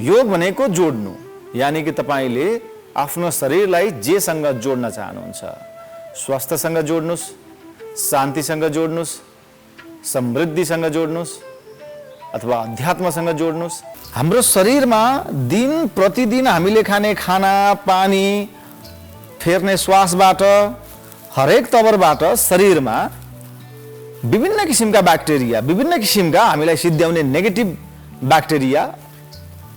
योग भनेको जोड्नु, यानी कि तपाईले आफ्नो शरीरलाई जेसँग जोड्न चाहनुहुन्छ, स्वास्थ्यसँग जोड्नुस्, शान्तिसँग जोड्नुस्, समृद्धिसँग जोड्नुस् अथवा अध्यात्मसँग जोड्नुस्। हाम्रो शरीरमा दिन प्रतिदिन हामीले खाने खाना, पानी, फेर्ने श्वासबाट, हरेक तवरबाट शरीरमा विभिन्न किसिमका ब्याक्टेरिया, विभिन्न किसिमका हामीलाई सिद्ध्याउने नेगेटिभ ब्याक्टेरिया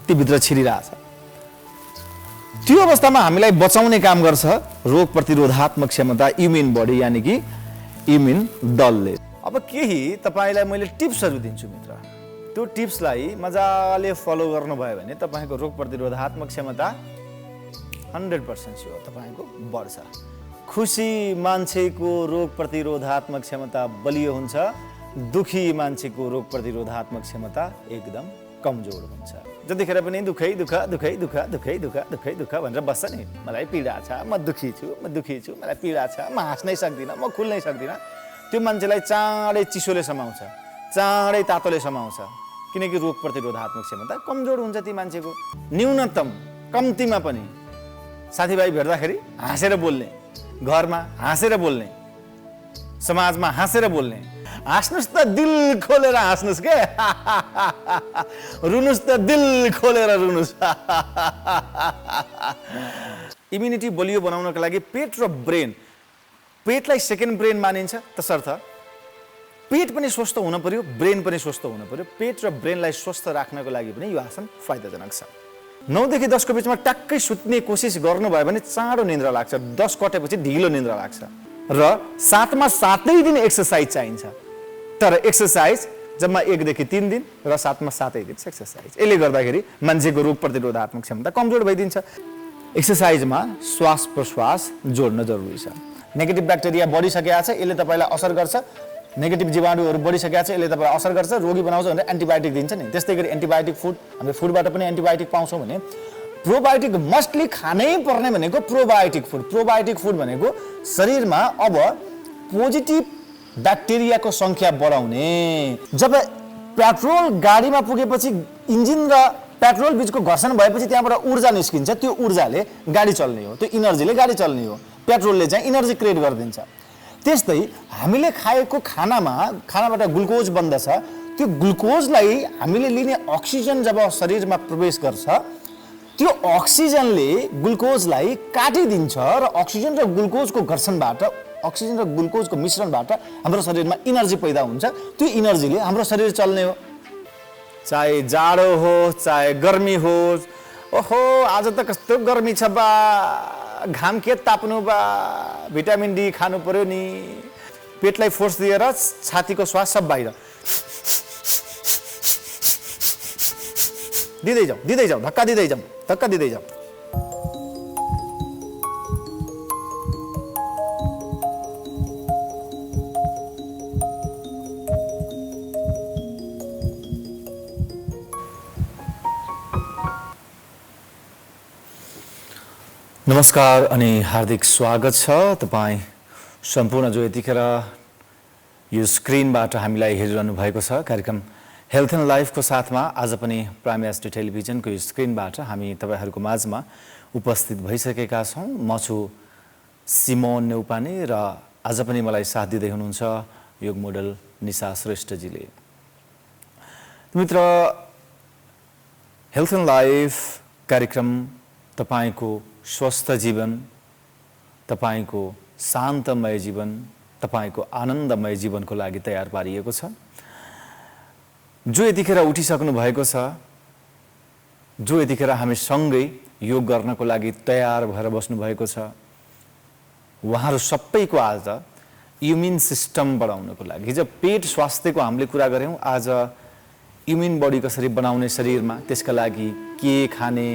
ती भित्र छिरिरहेछ। त्यो अवस्थामा हामीलाई बचाउने काम गर्छ रोग प्रतिरोधात्मक क्षमता, इम्युन बडी, यानी कि इम्युन दलले। अब केही तपाईलाई मैले टिप्सहरू दिन्छु मित्र, त्यो टिप्सलाई मजाले फलो गर्नुभयो भने तपाईको रोग प्रतिरोधात्मक क्षमता 100% स्योर तपाईको बढ्छ। खुसी मान्छेको रोग प्रतिरोधात्मक क्षमता बलियो हुन्छ, दुखी मान्छेको रोग प्रतिरोधात्मक क्षमता एकदम कमजोर हुन्छ। जतिखेर पनि दुखै दुख दुखै दुख दुखै दुख दुखै दुख भनेर बस्छ नि, मलाई पीडा छ, म दुखी छु, मलाई पीडा छ, म हाँस्नै सक्दिनँ, म खुल्नै सक्दिनँ, त्यो मान्छेलाई चाँडै चिसोले समाउँछ, चाँडै तातोले समाउँछ, किनकि रोग प्रतिरोधात्मक क्षमता कमजोर हुन्छ ती मान्छेको। न्यूनतम कम्तीमा पनि साथीभाइ भेट्दाखेरि हाँसेर बोल्ने, घरमा हाँसेर बोल्ने, समाजमा हाँसेर बोल्ने। हाँस्नुस् त दिल खोलेर हाँस्नुस् के, रुनुस् त दिल खोलेर रुनुस्। इम्युनिटी बलियो बनाउनको लागि पेट र ब्रेन, पेटलाई सेकेन्ड ब्रेन मानिन्छ, तसर्थ पेट पनि स्वस्थ हुन पर्यो, ब्रेन पनि स्वस्थ हुन पर्यो। पेट र ब्रेनलाई स्वस्थ राख्नको लागि पनि यो आसन फाइदाजनक छ। 9 देखि 10 को बिचमा टक्कै सुत्ने कोसिस गर्नुभयो भने चाँडो निन्द्रा लाग्छ, 10 कटेपछि ढिलो निन्द्रा लाग्छ। र साथमा 7 दिन एक्सर्साइज चाहिन्छ, तर एक्सर्साइज जम्मा 1 देखि 3 दिन र साथमा 7 दिन एक्सर्साइज। यसले गर्दाखेरि मान्छेको रोग प्रतिरोधात्मक क्षमता कमजोर भइदिन्छ। एक्सर्साइजमा श्वास प्रश्वास जोड्न जरुरी छ। नेगेटिभ ब्याक्टेरिया बढिसकेको छ, यसले तपाईलाई असर गर्छ, नेगेटिभ जीवाणुहरू बढिसकेको छ, यसले तपाईलाई असर गर्छ, रोगी बनाउँछ भनेर एन्टिबायोटिक दिन्छ नि। त्यस्तै गरी एन्टिबायोटिक फुड, हामीले फुडबाट पनि एन्टिबायोटिक पाउँछौँ भने प्रोबायोटिक मस्टली खानै पर्ने भनेको प्रोबायोटिक फुड। प्रोबायोटिक फुड भनेको शरीरमा अब पोजिटिभ ब्याक्टेरियाको संख्या बढाउने। जब पेट्रोल गाडीमा पुगेपछि इन्जिन र पेट्रोल बीचको घर्षण भएपछि त्यहाँबाट ऊर्जा निस्किन्छ, त्यो ऊर्जाले गाडी चल्ने हो, त्यो इनर्जीले गाडी चल्ने हो, पेट्रोलले चाहिँ इनर्जी क्रिएट गरिदिन्छ। त्यस्तै हामीले खाएको खानाबाट ग्लुकोज बन्दछ, त्यो ग्लुकोजलाई हामीले लिने अक्सिजन जब शरीरमा प्रवेश गर्छ, त्यो अक्सिजनले ग्लुकोजलाई काटिदिन्छ र अक्सिजन र ग्लुकोजको घर्षणबाट, अक्सिजन र ग्लुकोजको मिश्रणबाट हाम्रो शरीरमा इनर्जी पैदा हुन्छ। त्यो इनर्जीले हाम्रो शरीर चल्ने हो। चाहे जाडो हो, चाहे गर्मी हो। ओहो आज त कस्तो गर्मी छ बा, घाम के ताप्नु बा, भिटामिन डी खानु पर्यो नि। पेटलाई फोर्स दिएर छातीको श्वास सब बाहिर दिँदै जाऊ, धक्का दिँदै जाऊ। नमस्कार अनि हार्दिक स्वागत छ तपाईँ सम्पूर्ण जो यतिखेर यो स्क्रिनबाट हामीलाई हेरिरहनु भएको छ। कार्यक्रम हेल्थ एन्ड लाइफको साथमा आज पनि प्राइम एसडी टेलिभिजनको यो स्क्रिनबाट हामी तपाईहरूको माझमा उपस्थित भइसकेका छौँ। म छु सिमोन नेउपाने र आज पनि मलाई साथ दिँदै हुनुहुन्छ योग मोडल निशा श्रेष्ठजीले। मित्र, हेल्थ एन्ड लाइफ कार्यक्रम तपाईको स्वस्थ जीवन, तपाईको शान्तमय जीवन, तपाईको आनन्दमय जीवनको लागि तयार पारिएको छ। जो यतिखेर उठिसक्नु भएको छ, जो यतिखेर हामी सँगै योग गर्नको लागि तयार भएर बस्नु भएको छ, उहाँहरू सबैको आज इम्युन सिस्टम बढाउनको लागि, हिजो पेट स्वास्थ्यको हामीले कुरा गऱ्यौँ, आज इम्युन बडी कसरी बनाउने शरीरमा, त्यसका लागि के खाने,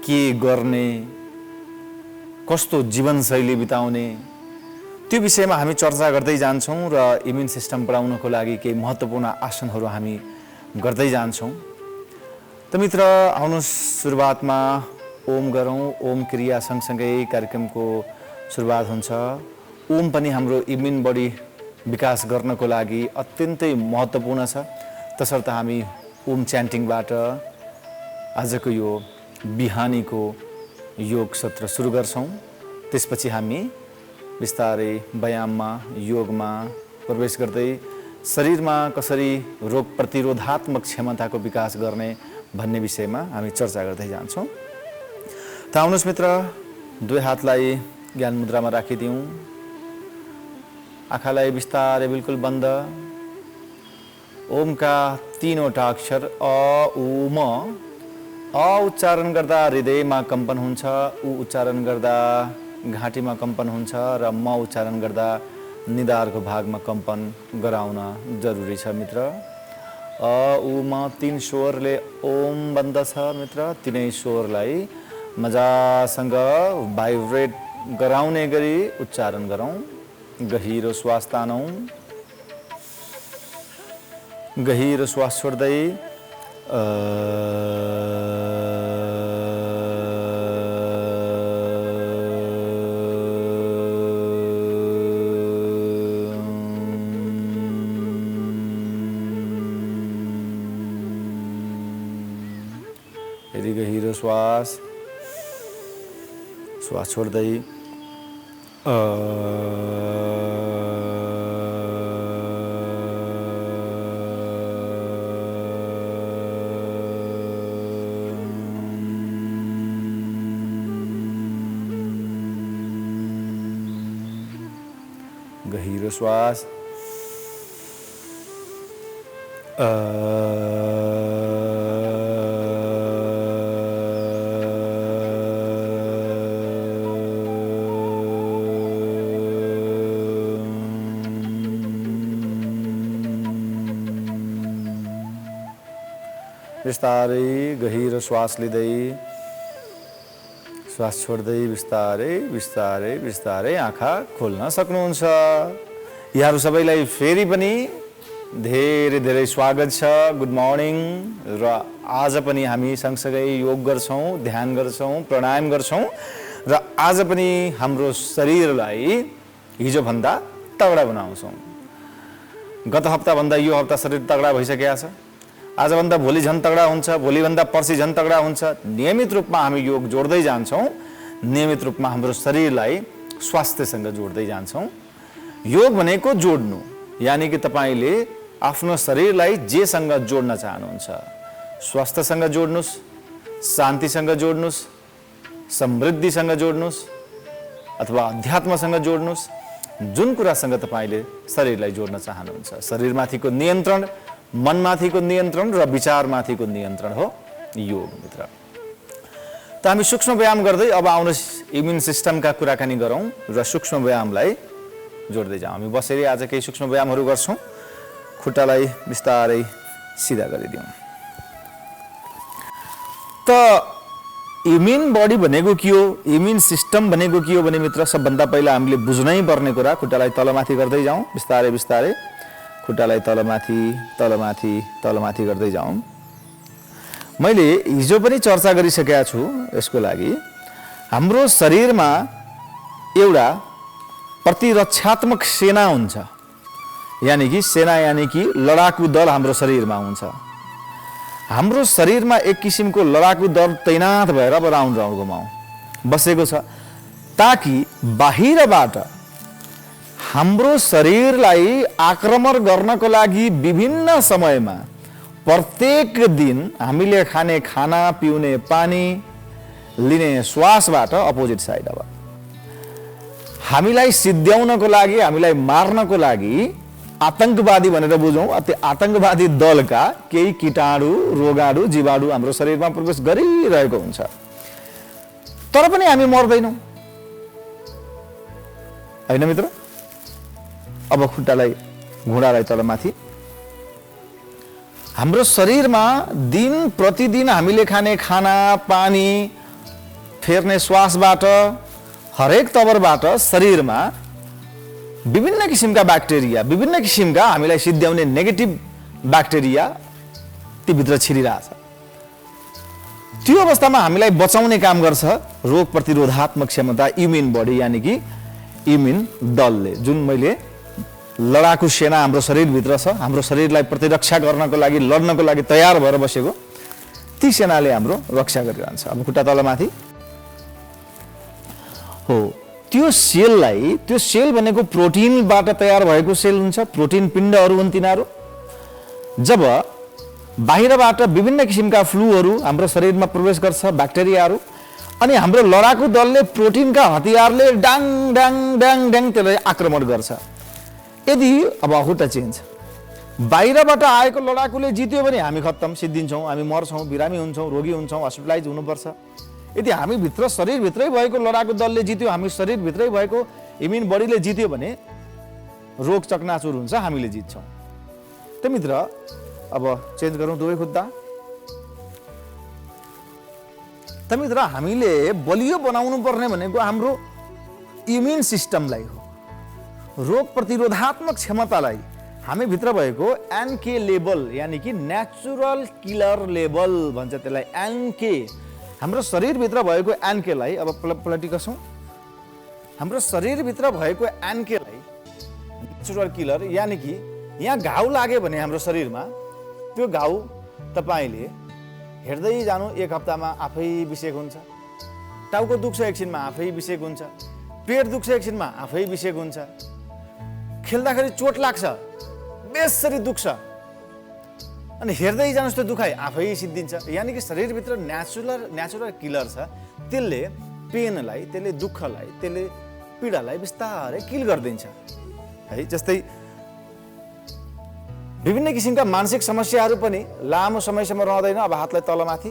के गर्ने, कस्तो जीवनशैली बिताउने, त्यो विषयमा हामी चर्चा गर्दै जान्छौँ र इम्युन सिस्टम बढाउनको लागि केही महत्त्वपूर्ण आसनहरू हामी गर्दै जान्छौँ। त मित्र, आउनुहोस् सुरुवातमा ओम गरौँ। ओम क्रिया सँगसँगै कार्यक्रमको सुरुवात हुन्छ। ओम पनि हाम्रो इम्युन बडी विकास गर्नको लागि अत्यन्तै महत्त्वपूर्ण छ। तसर्थ हामी ओम च्यान्टिङबाट आजको यो बिहानीको योग सत्र सुरु गर्छौँ। त्यसपछि हामी बिस्तारै व्यायाममा योगमा प्रवेश गर्दै शरीरमा कसरी रोग प्रतिरोधात्मक क्षमताको विकास गर्ने भन्ने विषयमा हामी चर्चा गर्दै जान्छौँ। त आउनुहोस् मित्र, दुई हातलाई ज्ञान मुद्रामा राखिदिउँ। आँखालाई बिस्तारै बिल्कुल बन्द। ओमका तीनवटा अक्षर अ उ म। अ उच्चारण गर्दा हृदयमा कम्पन हुन्छ, उ उच्चारण गर्दा घाँटीमा कम्पन हुन्छ र म उच्चारण गर्दा निधारको भागमा कम्पन गराउन जरुरी छ मित्र। अ उ म तीन स्वरले ओम बन्दछ मित्र। तिनै स्वरलाई मजासँग भाइब्रेट गराउने गरी उच्चारण गरौँ। गहिरो श्वास तानौँ, गहिरो श्वास छोड्दै फेरि गहिरो श्वास छोड्दै गहिरो श्वास बिस्तारै गहिरो श्वास लिँदै श्वास छोड्दै बिस्तारै बिस्तारै बिस्तारै आँखा खोल्न सक्नुहुन्छ। यहाँहरू सबैलाई फेरि पनि धेरै धेरै स्वागत छ। Good morning. र आज पनि हामी सँगसँगै योग गर्छौँ, ध्यान गर्छौँ, प्राणायाम गर्छौँ र आज पनि हाम्रो शरीरलाई हिजोभन्दा तगडा बनाउँछौँ। गत हप्ताभन्दा यो हप्ता शरीर तगडा भइसकेको छ। आजभन्दा भोलि झन् तगडा हुन्छ, भोलिभन्दा पर्सि झन् तगडा हुन्छ। नियमित रूपमा हामी योग जोड्दै जान्छौँ, नियमित रूपमा हाम्रो शरीरलाई स्वास्थ्यसँग जोड्दै जान्छौँ। योग भनेको जोड्नु, यानि कि तपाईँले आफ्नो शरीरलाई जेसँग जोड्न चाहनुहुन्छ, स्वास्थ्यसँग जोड्नुहोस्, शान्तिसँग जोड्नुहोस्, समृद्धिसँग जोड्नुहोस् अथवा अध्यात्मसँग जोड्नुहोस्। जुन कुरासँग तपाईँले शरीरलाई जोड्न चाहनुहुन्छ। शरीरमाथिको नियन्त्रण, मनमाथिको नियन्त्रण र विचारमाथिको नियन्त्रण हो योग मित्र। त हामी सूक्ष्म व्यायाम गर्दै अब आउनुहोस् इम्युन सिस्टमका कुराकानी गरौँ र सूक्ष्म व्यायामलाई जोड्दै जाउँ। हामी बसेर आज केही सूक्ष्म व्यायामहरू गर्छौँ। खुट्टालाई बिस्तारै सिधा गरिदिउँ। त इम्युन बडी भनेको के हो, इम्युन सिस्टम भनेको के हो भने मित्र, सबभन्दा पहिला हामीले बुझ्नै पर्ने कुरा, खुट्टालाई तलमाथि गर्दै जाउँ। बिस्तारै बिस्तारै खुट्टालाई तलमाथि तलमाथि तलमाथि गर्दै जाउँ। मैले हिजो पनि चर्चा गरिसकेका छु। यसको लागि हाम्रो शरीरमा एउटा प्रतिरक्षात्मक सेना हुन्छ, यानि कि सेना यानि कि लडाकु दल हाम्रो शरीरमा हुन्छ। हाम्रो शरीरमा एक किसिमको लडाकु दल तैनात भएर अब राउन्ड राउन्ड घुमाउँ बसेको छ, ताकि बाहिरबाट हाम्रो शरीरलाई आक्रमण गर्नको लागि विभिन्न समयमा प्रत्येक दिन हामीले खाने खाना, पिउने पानी, लिने श्वासबाट अपोजिट साइड अब हामीलाई सिद्ध्याउनको लागि, हामीलाई मार्नको लागि आतंकवादी भनेर बुझौँ, त्यो आतंकवादी दलका केही कीटाणु, रोगाणु, जीवाणु हाम्रो शरीरमा प्रवेश गरिरहेको हुन्छ। तर पनि हामी मर्दैनौँ, हैन मित्र? अब खुट्टालाई, घुँडालाई तलमाथि। हाम्रो शरीरमा दिन प्रतिदिन हामीले खाने खाना, पानी, फेर्ने श्वासबाट, हरेक तवरबाट शरीरमा विभिन्न किसिमका ब्याक्टेरिया, विभिन्न किसिमका हामीलाई सिद्ध्याउने नेगेटिभ ब्याक्टेरिया ती भित्र छिरिरहेछ। त्यो अवस्थामा हामीलाई बचाउने काम गर्छ रोग प्रतिरोधात्मक क्षमता, इम्युन बडी यानि कि इम्युन दलले। जुन मैले लडाकु सेना हाम्रो शरीरभित्र छ, हाम्रो शरीरलाई प्रतिरक्षा गर्नको लागि, लड्नको लागि तयार भएर बसेको ती सेनाले हाम्रो रक्षा गरिरहन्छ। अब खुट्टा तलमाथि हो, त्यो सेल भनेको प्रोटिनबाट तयार भएको सेल हुन्छ, प्रोटिन पिण्डहरू हुन् तिनीहरू। जब बाहिरबाट विभिन्न किसिमका फ्लूहरू हाम्रो शरीरमा प्रवेश गर्छ, ब्याक्टेरियाहरू, अनि हाम्रो लडाकु दलले प्रोटिनका हतियारले डाङ डाङ डाङ डाङ त्यसलाई आक्रमण गर्छ। यदि अब खुट्टा चेन्ज, बाहिरबाट आएको लडाकुले जित्यो भने हामी खत्तम, सिद्धिन्छौँ, हामी मर्छौँ, बिरामी हुन्छौँ, रोगी हुन्छौँ, हस्पिटलाइज हुनुपर्छ। यदि हामी भित्र शरीरभित्रै भएको लडाकु दलले जित्यो, हामी शरीरभित्रै भएको इम्युन बडीले जित्यो भने रोग चकनाचुर हुन्छ, हामीले जित्छौँ। त मित्र अब चेन्ज गरौँ दुवै खुट्टा। त मित्र हामीले बलियो बनाउनु पर्ने भनेको हाम्रो इम्युन सिस्टमलाई हो, रोग प्रतिरोधात्मक क्षमतालाई। हामी भित्र भएको एनके लेभल यानी कि नेचुरल किलर लेभल भन्छ त्यसलाई, एनके। हाम्रो शरीरभित्र भएको एनकेलाई अब पलटी कसौँ, हाम्रो शरीरभित्र भएको एनकेलाई नेचुरल किलर यानी कि यहाँ घाउ लाग्यो भने हाम्रो शरीरमा त्यो घाउ तपाईँले हेर्दै जानु, एक हप्तामा आफै बिसेक हुन्छ। टाउको दुख्छ एकछिनमा आफै बिसेक हुन्छ, पेट दुख्छ एकछिनमा आफै बिसेक हुन्छ, खेल्दाखेरि चोट लाग्छ बेसरी दुख्छ, अनि हेर्दै जानुहोस् त्यो दुखाइ आफै सिद्धिन्छ। यानी कि शरीरभित्र नेचुरल किलर छ, त्यसले पेनलाई, त्यसले दुःखलाई, त्यसले पीडालाई बिस्तारै किल गरिदिन्छ है। जस्तै विभिन्न किसिमका मानसिक समस्याहरू पनि लामो समयसम्म रहँदैन अब हातलाई तलमाथि,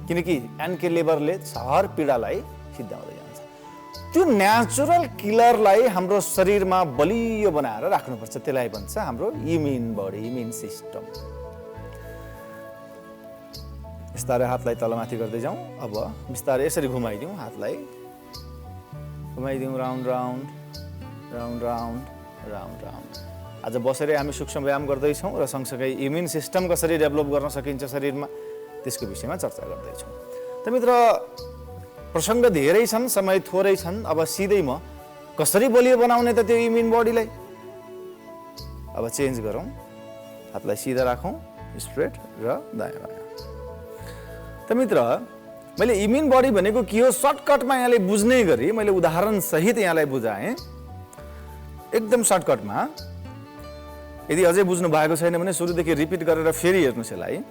किनकि एनके लेभलले हर पीडालाई सिद्ध्याउँदै जान्छ। त्यो नेचुरल किलरलाई हाम्रो शरीरमा बलियो बनाएर राख्नुपर्छ, त्यसलाई भन्छ हाम्रो इम्युन बडी, इम्युन सिस्टम। बिस्तारै हातलाई तलमाथि गर्दै जाउँ। अब बिस्तारै यसरी घुमाइदिउँ, हातलाई घुमाइदिउँ, round round round round round round. आज बसेरै हामी सूक्ष्म व्यायाम गर्दैछौँ र सँगसँगै इम्युन सिस्टम कसरी डेभलप गर्न सकिन्छ शरीरमा त्यसको विषयमा चर्चा गर्दैछौँ। त मित्र प्रसङ्ग धेरै छन्, समय थोरै छन्। अब सिधै म कसरी बलियो बनाउने त त्यो इम्युन बडीलाई, अब चेन्ज गरौँ। हातलाई सिधा राखौँ, स्ट्रेट र दायाँ बायाँ। त मित्र मैले इम्युन बडी भनेको के हो सर्टकटमा यहाँले बुझ्ने गरी मैले उदाहरण सहित यहाँलाई बुझाएँ, एकदम सर्टकटमा। यदि अझै बुझ्नु भएको छैन भने सुरुदेखि रिपिट गरेर फेरि हेर्नुहोस् यसलाई।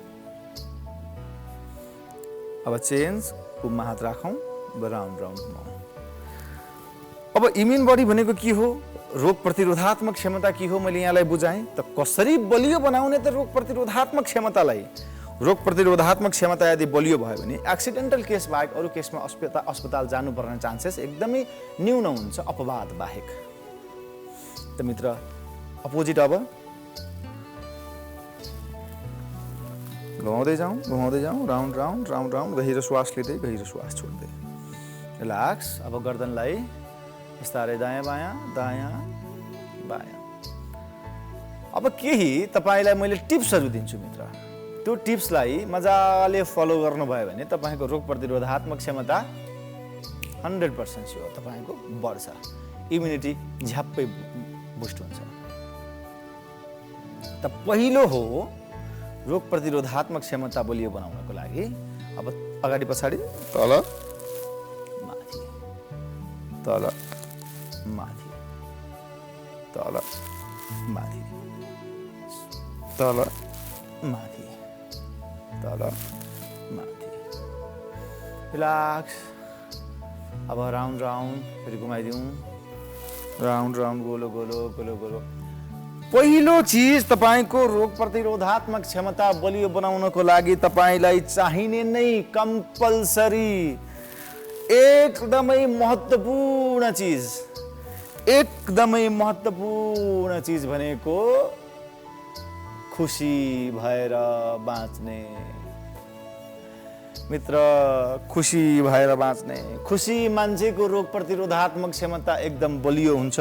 अब चेन्ज, कुममा हात राखौँ, राउन्ड राउन्ड घुमाउँ। अब इम्युन बडी भनेको के हो, रोग प्रतिरोधात्मक क्षमता के हो मैले यहाँलाई बुझाएँ। त कसरी बलियो बनाउने त रोग प्रतिरोधात्मक क्षमतालाई। रोग प्रतिरोधात्मक क्षमता यदि बलियो भयो भने एक्सिडेन्टल केस बाहेक अरू केसमा अस्पताल जानुपर्ने चान्सेस एकदमै न्यून हुन्छ, अपवाद बाहेक। त मित्र अपोजिट अब घुमाउँदै जाउँ, राउन्ड राउन्ड राउन्ड राउन्ड। गहिरो श्वास लिँदै, गहिरो श्वास छोड्दै, रिल्याक्स। अब गर्दनलाई बिस्तारै दायाँ बायाँ दायाँ बायाँ। अब केही तपाईँलाई मैले टिप्सहरू दिन्छु मित्र, त्यो टिप्सलाई मजाले फलो गर्नुभयो भने तपाईँको रोग प्रतिरोधात्मक क्षमता 100% स्योर तपाईँको बढ्छ, इम्युनिटी झ्याप्पै बुस्ट हुन्छ। त पहिलो हो रोग प्रतिरोधात्मक क्षमता बलियो बनाउनको लागि। अब अगाडि पछाडि, तल माथि, तल माथि, तल माथि, तल माथि, तल माथि। रिल्याक्स। अब राउन्ड राउन्ड फेरि घुमाइदिउँ, राउन्ड राउन्ड, गोलो गोलो गोलो गोलो। पहिलो चिज तपाईँको रोग प्रतिरोधात्मक क्षमता बलियो बनाउनको लागि तपाईँलाई चाहिने नै कम्पल्सरी एकदमै महत्त्वपूर्ण चिज भनेको खुसी भएर बाँच्ने। मित्र खुसी भएर बाँच्ने, खुसी मान्छेको रोग प्रतिरोधात्मक क्षमता एकदम बलियो हुन्छ।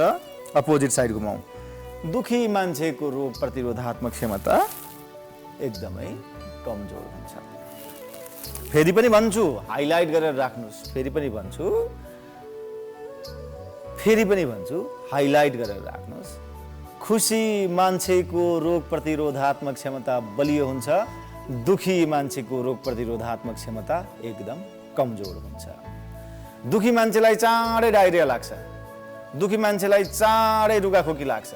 अपोजिट साइड घुमाउँ। दुखी मान्छेको रोग प्रतिरोधात्मक क्षमता एकदमै कमजोर हुन्छ। फेरि पनि भन्छु, हाइलाइट गरेर राख्नुहोस्, फेरि पनि भन्छु हाइलाइट गरेर राख्नुहोस्। खुसी मान्छेको रोग प्रतिरोधात्मक क्षमता बलियो हुन्छ, दुखी मान्छेको रोग प्रतिरोधात्मक क्षमता एकदम कमजोर हुन्छ। दुखी मान्छेलाई चाँडै डायरिया लाग्छ, दुखी मान्छेलाई चाँडै रुगाखोकी लाग्छ,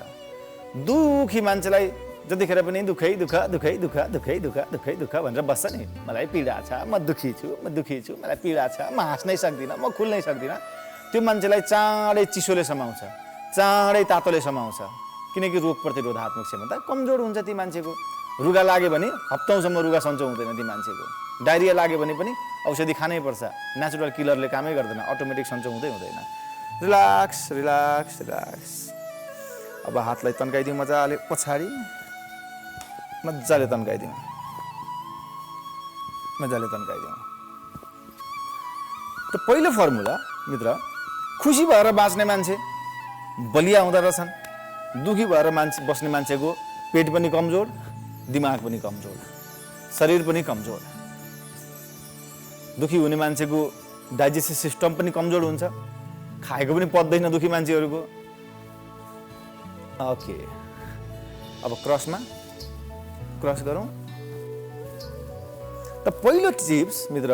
दुखी मान्छेलाई जतिखेर पनि दुखै दुख दुखै दुख दुखै दुख दुखै दुख भनेर बस्छ नि। मलाई पीडा छ, म दुखी छु, मलाई पीडा छ, म हाँस्नै सक्दिनँ, म खुल्नै सक्दिनँ। त्यो मान्छेलाई चाँडै चिसोले समाउँछ, चाँडै तातोले समाउँछ, किनकि रोग प्रतिरोधात्मक क्षमता कमजोर हुन्छ ती मान्छेको। रुगा लाग्यो भने हप्तौँसम्म रुगा सन्चो हुँदैन ती मान्छेको। डायरिया लाग्यो भने पनि औषधि खानै पर्छ, नेचुरल किलरले कामै गर्दैन, अटोमेटिक सन्चो हुँदैन। Relax relax relax. अब हातलाई तन्काइदिउँ मजाले पछाडि, मजाले तन्काइदिउँ, मजाले तन्काइदिउँ। त पहिलो फर्मुला मित्र, खुसी भएर बाँच्ने मान्छे बलिया हुँदो रहेछन्। दुखी भएर बस्ने मान्छेको पेट पनि कमजोर, दिमाग पनि कमजोर, शरीर पनि कमजोर। दुखी हुने मान्छेको डाइजेस्टिभ सिस्टम पनि कमजोर हुन्छ, खाएको पनि पच्दैन दुखी मान्छेहरूको। ओके, अब क्रस गरौँ। त पहिलो टिप्स मित्र,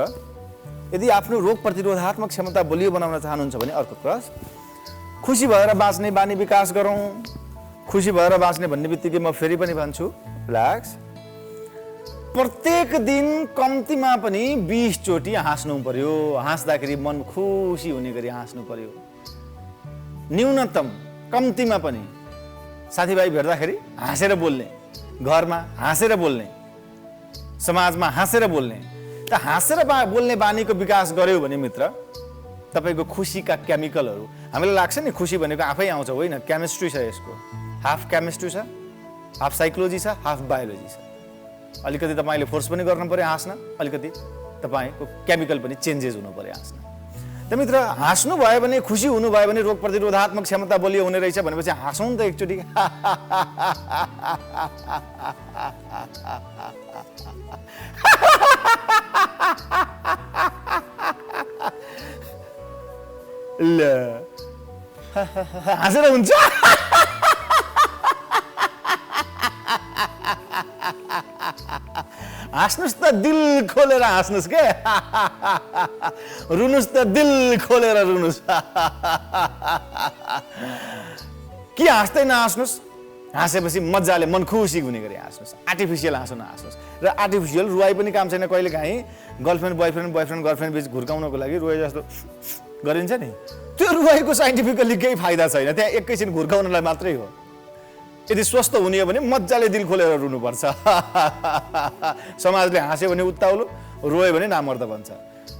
यदि आफ्नो रोग प्रतिरोधात्मक क्षमता बलियो बनाउन चाहनुहुन्छ भने अर्को क्रस, खुसी भएर बाँच्ने बानी विकास गरौँ। खुसी भएर बाँच्ने भन्ने बित्तिकै म फेरि पनि भन्छु, रिल्याक्स। प्रत्येक दिन कम्तीमा पनि 20 चोटि हाँस्नु पर्यो। हाँस्दाखेरि मन खुसी हुने गरी हाँस्नु पर्यो। न्यूनतम कम्तीमा पनि साथीभाइ भेट्दाखेरि हाँसेर बोल्ने, घरमा हाँसेर बोल्ने, समाजमा हाँसेर बोल्ने। त हाँसेर बोल्ने बानीको विकास गर्यो भने मित्र, तपाईको खुसीका केमिकलहरू, हामीलाई लाग्छ नि खुसी भनेको आफै आउँछ, होइन, केमिस्ट्री छ यसको। हाफ केमिस्ट्री छ, हाफ साइकोलोजी छ, हाफ बायोलोजी छ। अलिकति तपाईँले फोर्स पनि गर्नु पर्यो हाँस्न, अलिकति तपाईँको केमिकल पनि चेन्जेस हुनु पर्यो हाँस्न। त मित्र, हाँस्नु भयो भने, खुसी हुनुभयो भने रोग प्रतिरोधात्मक क्षमता बलियो हुने रहेछ भनेपछि हाँसौँ नि त एकचोटि। ल हाँसेर हुन्छ। हाँस्नुस् त दिल खोलेर हाँस्नुस् के, रुनुस् त दिल खोलेर रुनुस्। कि हाँस्दै नहाँस्नुस्, हाँसेपछि मजाले मन खुसी हुने गरी हाँस्नुस्। आर्टिफिसियल हाँसो नहाँस्नुस्। र आर्टिफिसियल रुवाई पनि काम छैन। कहिले काहीँ गर्लफ्रेन्ड गर्लफ्रेन्ड बिच घुर्काउनको लागि रुवाई जस्तो गरिन्छ नि, त्यो रुवाईको साइन्टिफिकली केही फाइदा छैन, त्यहाँ एकैछिन घुर्काउनलाई मात्रै हो। यदि स्वस्थ हुने हो भने मजाले दिल खोलेर रुनुपर्छ। समाजले हाँस्यो भने उत्ताउलो, रोयो भने नामर्द भन्छ।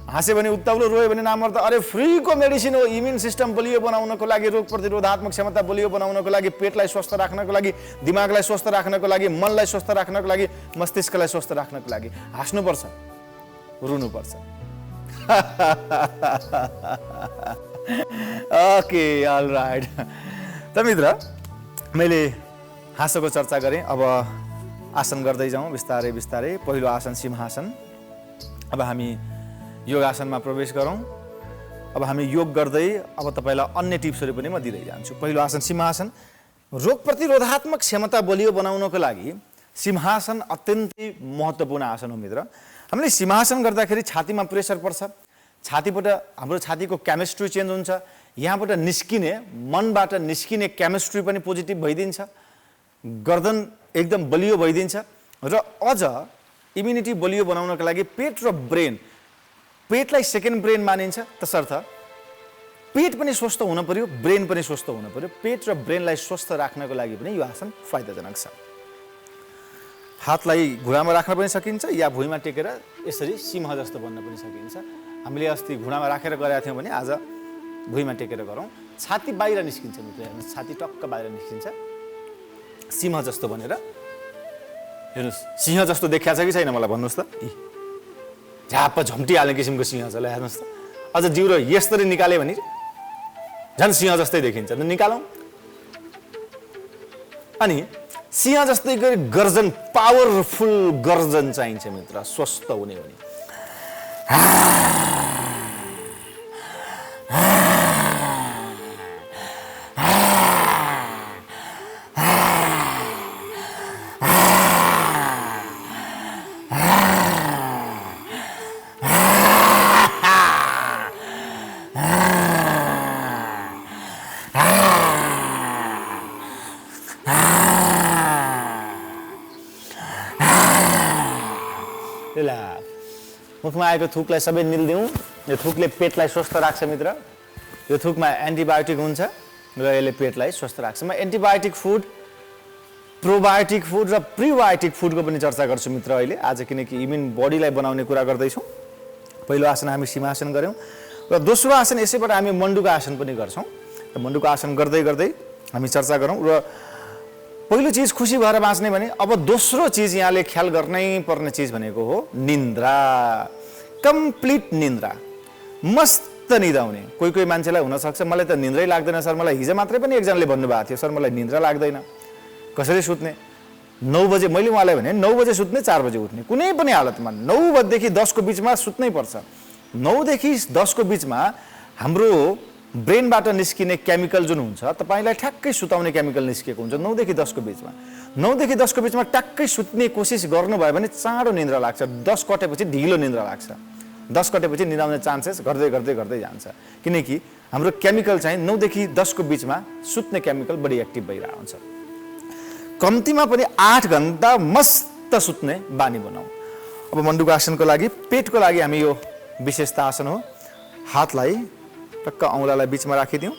हाँस्यो भने उत्ताउलो, रोयो भने नामर्द। अरे फ्रीको मेडिसिन हो। इम्युन सिस्टम बलियो बनाउनको लागि, रोग प्रतिरोधात्मक क्षमता बलियो बनाउनको लागि, पेटलाई स्वस्थ राख्नको लागि, दिमागलाई स्वस्थ राख्नको लागि, मनलाई स्वस्थ राख्नको लागि, मस्तिष्कलाई स्वस्थ राख्नको लागि हाँस्नुपर्छ, रुनुपर्छ। Okay, all right. त मित्र, मैले हाँसोको चर्चा गरेँ। अब आसन गर्दै जाउँ बिस्तारै बिस्तारै। पहिलो आसन सिंहासन। अब हामी योगासनमा प्रवेश गरौँ। अब हामी योग गर्दै अब तपाईँलाई अन्य टिप्सहरू पनि म दिँदै जान्छु। पहिलो आसन सिंहासन। रोग प्रतिरोधात्मक क्षमता बलियो बनाउनको लागि सिंहासन अत्यन्तै महत्त्वपूर्ण आसन हो मित्र। हामीले सिंहासन गर्दाखेरि छातीमा प्रेसर पर्छ, छातीबाट हाम्रो छातीको केमिस्ट्री चेन्ज हुन्छ, यहाँबाट निस्किने, मनबाट निस्किने केमिस्ट्री पनि पोजिटिभ भइदिन्छ, गर्दन एकदम बलियो भइदिन्छ। र अझ इम्युनिटी बलियो बनाउनको लागि पेट र ब्रेन, पेटलाई सेकेन्ड ब्रेन मानिन्छ, तसर्थ पेट पनि स्वस्थ हुन पर्यो, ब्रेन पनि स्वस्थ हुन पर्यो। पेट र ब्रेनलाई स्वस्थ राख्नको लागि पनि यो आसन फाइदाजनक छ। हातलाई घुँडामा राख्न पनि सकिन्छ या भुइँमा टेकेर यसरी सिंह जस्तो बन्न पनि सकिन्छ। हामीले अस्ति घुँडामा राखेर गरेका थियौँ भने आज भुइँमा टेकेर गरौँ। छाती बाहिर निस्किन्छ मित्र, हेर्नुहोस्, छाती टक्क बाहिर निस्किन्छ सिंह जस्तो बनेर। हेर्नुहोस्, सिंह जस्तो देखिया छ कि छैन मलाई भन्नुहोस् त। झ्याप्प झम्टिहाल्ने किसिमको सिंह छ। ल हेर्नुहोस् त, अझ जिउरो यसरी निकाल्यो भने झन् सिंह जस्तै देखिन्छ। निकालौँ। अनि सिंह जस्तै गरी गर्जन, पावरफुल गर्जन चाहिन्छ मित्र स्वस्थ हुने भने। मुखमा आएको थुकलाई सबै निल्दिउँ। यो थुकले पेटलाई स्वस्थ राख्छ मित्र। यो थुकमा एन्टिबायोटिक हुन्छ र यसले पेटलाई स्वस्थ राख्छ। म एन्टिबायोटिक फुड, प्रोबायोटिक फुड र प्रिबायोटिक फुडको पनि चर्चा गर्छु मित्र अहिले आज, किनकि इम्युन बडीलाई बनाउने कुरा गर्दैछौँ। पहिलो आसन हामी सिंहासन गऱ्यौँ र दोस्रो आसन यसैबाट हामी मण्डुको आसन पनि गर्छौँ। र मण्डुको आसन गर्दै गर्दै हामी चर्चा गरौँ। र पहिलो चिज खुसी भएर बाँच्ने भने अब दोस्रो चिज यहाँले ख्याल गर्नै पर्ने चिज भनेको हो निन्द्रा। कम्प्लिट निन्द्रा, मस्त निदाउने। कोही कोही मान्छेलाई हुनसक्छ मलाई त निन्द्रै लाग्दैन सर, मलाई हिजो मात्रै पनि एकजनाले भन्नुभएको थियो सर मलाई निन्द्रा लाग्दैन। कसरी सुत्ने? 9 बजे, मैले उहाँलाई भने 9 बजे सुत्ने 4 बजे उठ्ने, कुनै पनि हालतमा 9 बजेदेखि 10 को बिचमा सुत्नै पर्छ। 9 देखि 10 को बिचमा हाम्रो ब्रेनबाट निस्किने केमिकल जुन हुन्छ तपाईलाई ठ्याक्कै सुताउने केमिकल निस्केको हुन्छ 9 देखि 10 को बिचमा। 9 देखि 10 को बिचमा ट्याक्कै सुत्ने कोसिस गर्नुभयो भने चाँडो निन्द्रा लाग्छ। 10 कटेपछि ढिलो निन्द्रा लाग्छ। 10 कटेपछि निदाउने चान्सेस गर्दै गर्दै गर्दै जान्छ, किनकि हाम्रो केमिकल चाहिँ 9 देखि 10 को बिचमा सुत्ने केमिकल बढी एक्टिभ भइरहेको हुन्छ। कम्तीमा पनि 8 घण्टा मस्त सुत्ने बानी बनाऊ। अब मण्डुको आसनको लागि, पेटको लागि हामी यो विशेषता आसन हो। हातलाई टक्क औँलालाई बिचमा राखिदिउँ,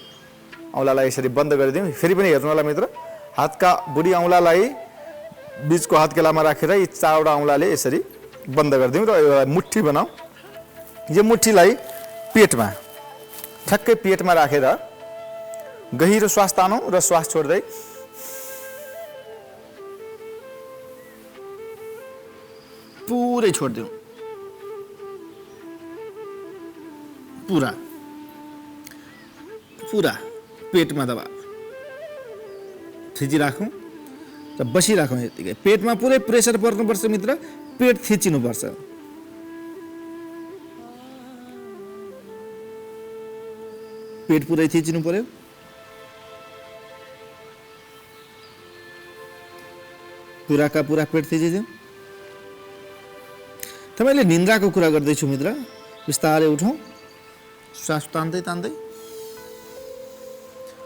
औँलालाई यसरी बन्द गरिदिउँ। फेरि पनि हेर्नु होला मित्र, हातका बुढी औँलालाई बिचको हातकेलामा राखेर यी 4वटा औँलाले यसरी बन्द गरिदिउँ र एउटा मुट्ठी बनाऊ। यो मुट्ठीलाई पेटमा, ठ्याक्कै पेटमा राखेर गहिरो श्वास तानौँ र श्वास छोड्दै पुरै छोडिदिउँ। पुरा पुरा पेटमा दबाव थिचिराखौँ र बसिराखौँ। यतिकै पेटमा पुरै प्रेसर पर्नुपर्छ मित्र, पेट थिचिनुपर्छ। पेट पुरै थिचिनु पर्यो। पुराका पुरा पेट थिचिदिउँ। तपाईँले निन्द्राको कुरा गर्दैछु मित्र, बिस्तारै उठौँ, श्वास तान्दै तान्दै।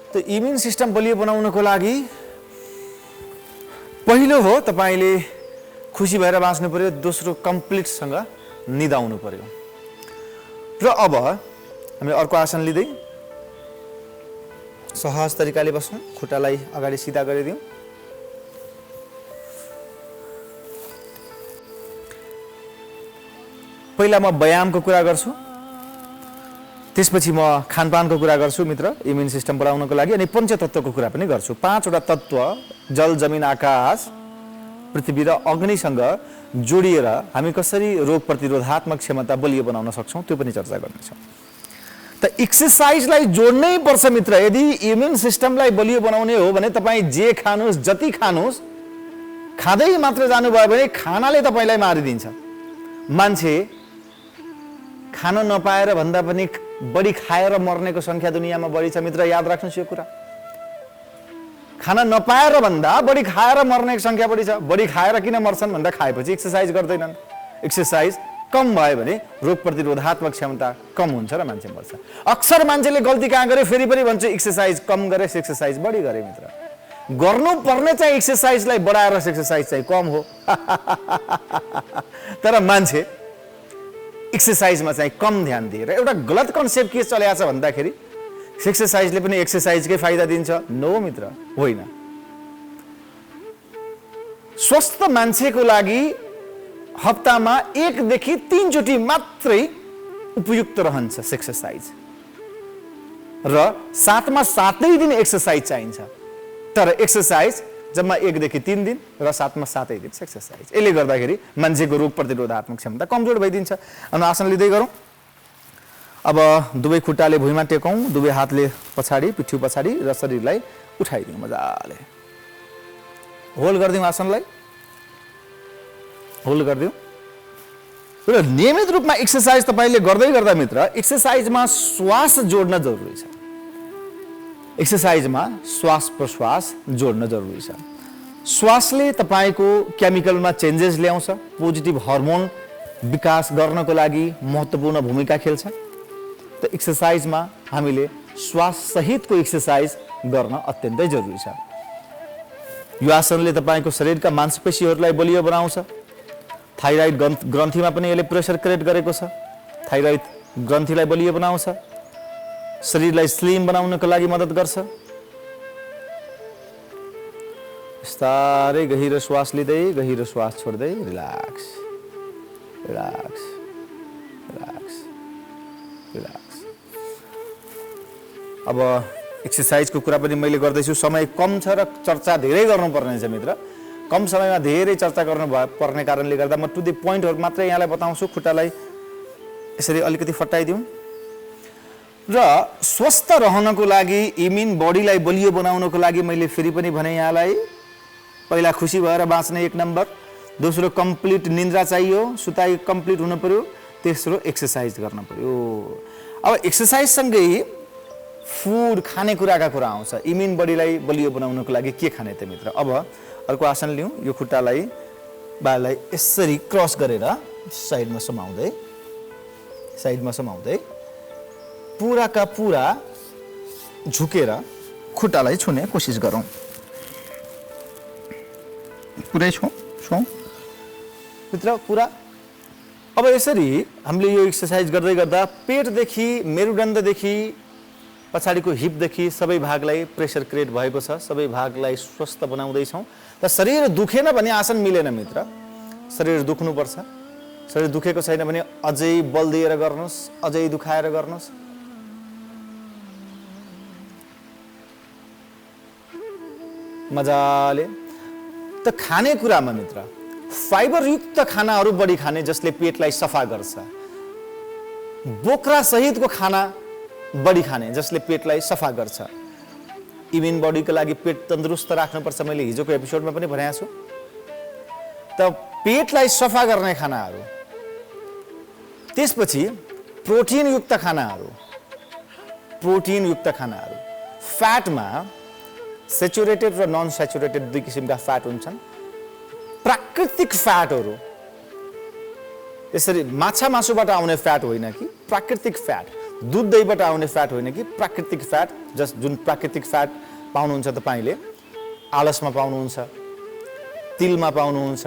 त इम्युन सिस्टम बलियो बनाउनको लागि पहिलो हो तपाईँले खुसी भएर बाँच्नु पर्यो, दोस्रो कम्प्लिटसँग निदाउनु पर्यो। र अब हामी अर्को आसन लिँदै सहज तरिकाले बसौँ, खुट्टालाई अगाडि सिधा गरिदिउँ। पहिला म व्यायामको कुरा गर्छु, त्यसपछि म खानपानको कुरा गर्छु मित्र इम्युन सिस्टम बढाउनको लागि, अनि पञ्चतत्त्वको कुरा पनि गर्छु। 5वटा तत्त्व जल, जमिन, आकाश, पृथ्वी र अग्निसँग जोडिएर हामी कसरी रोग प्रतिरोधात्मक क्षमता बलियो बनाउन सक्छौँ त्यो पनि चर्चा गर्नेछौँ। त एक्सर्साइजलाई जोड्नै पर्छ मित्र। यदि इम्युन सिस्टमलाई बलियो बनाउने हो भने तपाईँ जे खानुहोस्, जति खानुहोस्, खाँदै मात्र जानुभयो भने खानाले तपाईँलाई मारिदिन्छ। मान्छे खान नपाएर भन्दा पनि बढी खाएर मर्नेको संख्या दुनियाँमा बढी छ मित्र, याद राख्नुहोस् यो कुरा। खान नपाएर भन्दा बढी खाएर मर्नेको संख्या बढी छ। बढी खाएर किन मर्छन् भन्दा खाएपछि एक्सर्साइज गर्दैनन्। एक्सर्साइज कम भयो भने रोग प्रतिरोधात्मक क्षमता कम हुन्छ र मान्छे मर्छ। अक्सर मान्छेले गल्ती कहाँ गरे, फेरि पनि भन्छ एक्सर्साइज कम गरे, एक्सर्साइज बढी गरे मित्र। गर्नुपर्ने चाहिँ एक्सर्साइजलाई बढाएर एक्सर्साइज चाहिँ कम हो। तर मान्छे एक्सर्साइजमा चाहिँ कम ध्यान दिएर एउटा गलत कन्सेप्ट के चलेको छ भन्दाखेरि एक्सर्साइजले पनि एक्सर्साइजकै फाइदा दिन्छ। नो मित्र, होइन। स्वस्थ मान्छेको लागि हप्तामा 1 देखि 3 चोटि मात्रै उपयुक्त रहन्छ एक्सर्साइज, र 7मा 7 दिन एक्सर्साइज चाहिन्छ। तर एक्सर्साइज जम्मा 1 देखि 3 दिन र 7मा 7 दिन एक्सर्साइज। यसले गर्दाखेरि मान्छेको रोग प्रतिरोधात्मक क्षमता कमजोर भइदिन्छ। अनि आसन लिँदै गरौँ। अब दुवै खुट्टाले भुइँमा टेकौँ, दुवै हातले पछाडि, पिठ्यु पछाडि र शरीरलाई उठाइदिउँ मजाले। होल्ड गरिदिउँ, आसनलाई होल्ड गरिदिउँ। र नियमित रूपमा एक्सर्साइज तपाईँले गर्दै गर्दा मित्र एक्सर्साइजमा श्वास जोड्न जरुरी छ। एक्सर्साइजमा श्वास प्रश्वास जोड्न जरुरी छ। श्वासले तपाईँको केमिकलमा चेन्जेस ल्याउँछ, पोजिटिभ हर्मोन विकास गर्नको लागि महत्त्वपूर्ण भूमिका खेल्छ। त एक्सर्साइजमा हामीले श्वास सहितको एक्सर्साइज गर्न अत्यन्तै जरुरी छ। यो आसनले तपाईँको शरीरका मांसपेशीहरूलाई बलियो बनाउँछ, थाइरोइड ग्रन्थीमा पनि यसले प्रेसर क्रिएट गरेको छ, थाइरोइड ग्रन्थीलाई बलियो बनाउँछ, शरीरलाई स्लिम बनाउनको लागि मद्दत गर्छ। बिस्तारै गहिरो श्वास लिँदै गहिरो श्वास छोड्दै रिल्याक्स रिल्याक्स रिल्याक्स रिल्याक्स। अब एक्सरसाइजको कुरा पनि मैले गर्दैछु, समय कम छ र चर्चा धेरै गर्नुपर्ने छ मित्र। कम समयमा धेरै चर्चा गर्नु पर्ने कारणले गर्दा म टु द पोइन्टहरू मात्रै यहाँलाई बताउँछु। खुट्टालाई यसरी अलिकति फटाइदिउँ र स्वस्थ रहनको लागि, इम्युन बडीलाई बलियो बनाउनको लागि मैले फेरि पनि भने यहाँलाई, पहिला खुसी भएर बाँच्ने 1 नम्बर, दोस्रो कम्प्लिट निन्द्रा चाहियो, सुताइ कम्प्लिट हुनु पर्यो, तेस्रो एक्सरसाइज गर्न पर्यो। अब एक्सरसाइज सँगै फुड खानेकुराका कुरा आउँछ। इम्युन बडीलाई बलियो बनाउनको लागि के खाने त मित्र? अब अर्को आसन लिउँ। यो खुट्टालाई बालाई यसरी क्रस गरेर साइडमा समाउँदै पुराका पुरा झुकेर खुट्टालाई छुने कोसिस गरौँ। पुरै छौँ मित्र, पुरा। अब यसरी हामीले यो एक्सरसाइज गर्दै गर्दा पेटदेखि मेरुदण्डदेखि पछाडिको हिपदेखि सबै भागलाई प्रेसर क्रिएट भएको छ, सबै भागलाई स्वस्थ बनाउँदैछौँ। र शरीर दुखेन भने आसन मिलेन मित्र। शरीर दुख्नुपर्छ। शरीर दुखेको छैन भने अझै बल दिएर गर्नुहोस्, अझै दुखाएर गर्नुहोस्। मजाले। त खानेकुरामा मित्र फाइबरयुक्त खानाहरू बढी खाने, जसले पेटलाई सफा गर्छ। बोक्रा सहितको खाना बढी खाने, जसले पेटलाई सफा गर्छ। इम्युन बडीको लागि पेट तन्दुरुस्त राख्नुपर्छ, मैले हिजोको एपिसोडमा पनि भनेको छु। त पेटलाई सफा गर्ने खानाहरू, त्यसपछि प्रोटिनयुक्त खानाहरू, फ्याटमा सेचुरेटेड र नन सेचुरेटेड 2 किसिमका फ्याट हुन्छन्। प्राकृतिक फ्याटहरू, यसरी माछा मासुबाट आउने फ्याट होइन कि प्राकृतिक फ्याट, दुध दहीबाट आउने फ्याट होइन कि प्राकृतिक फ्याट। जुन प्राकृतिक फ्याट पाउनुहुन्छ तपाईँले आलसमा पाउनुहुन्छ, तिलमा पाउनुहुन्छ,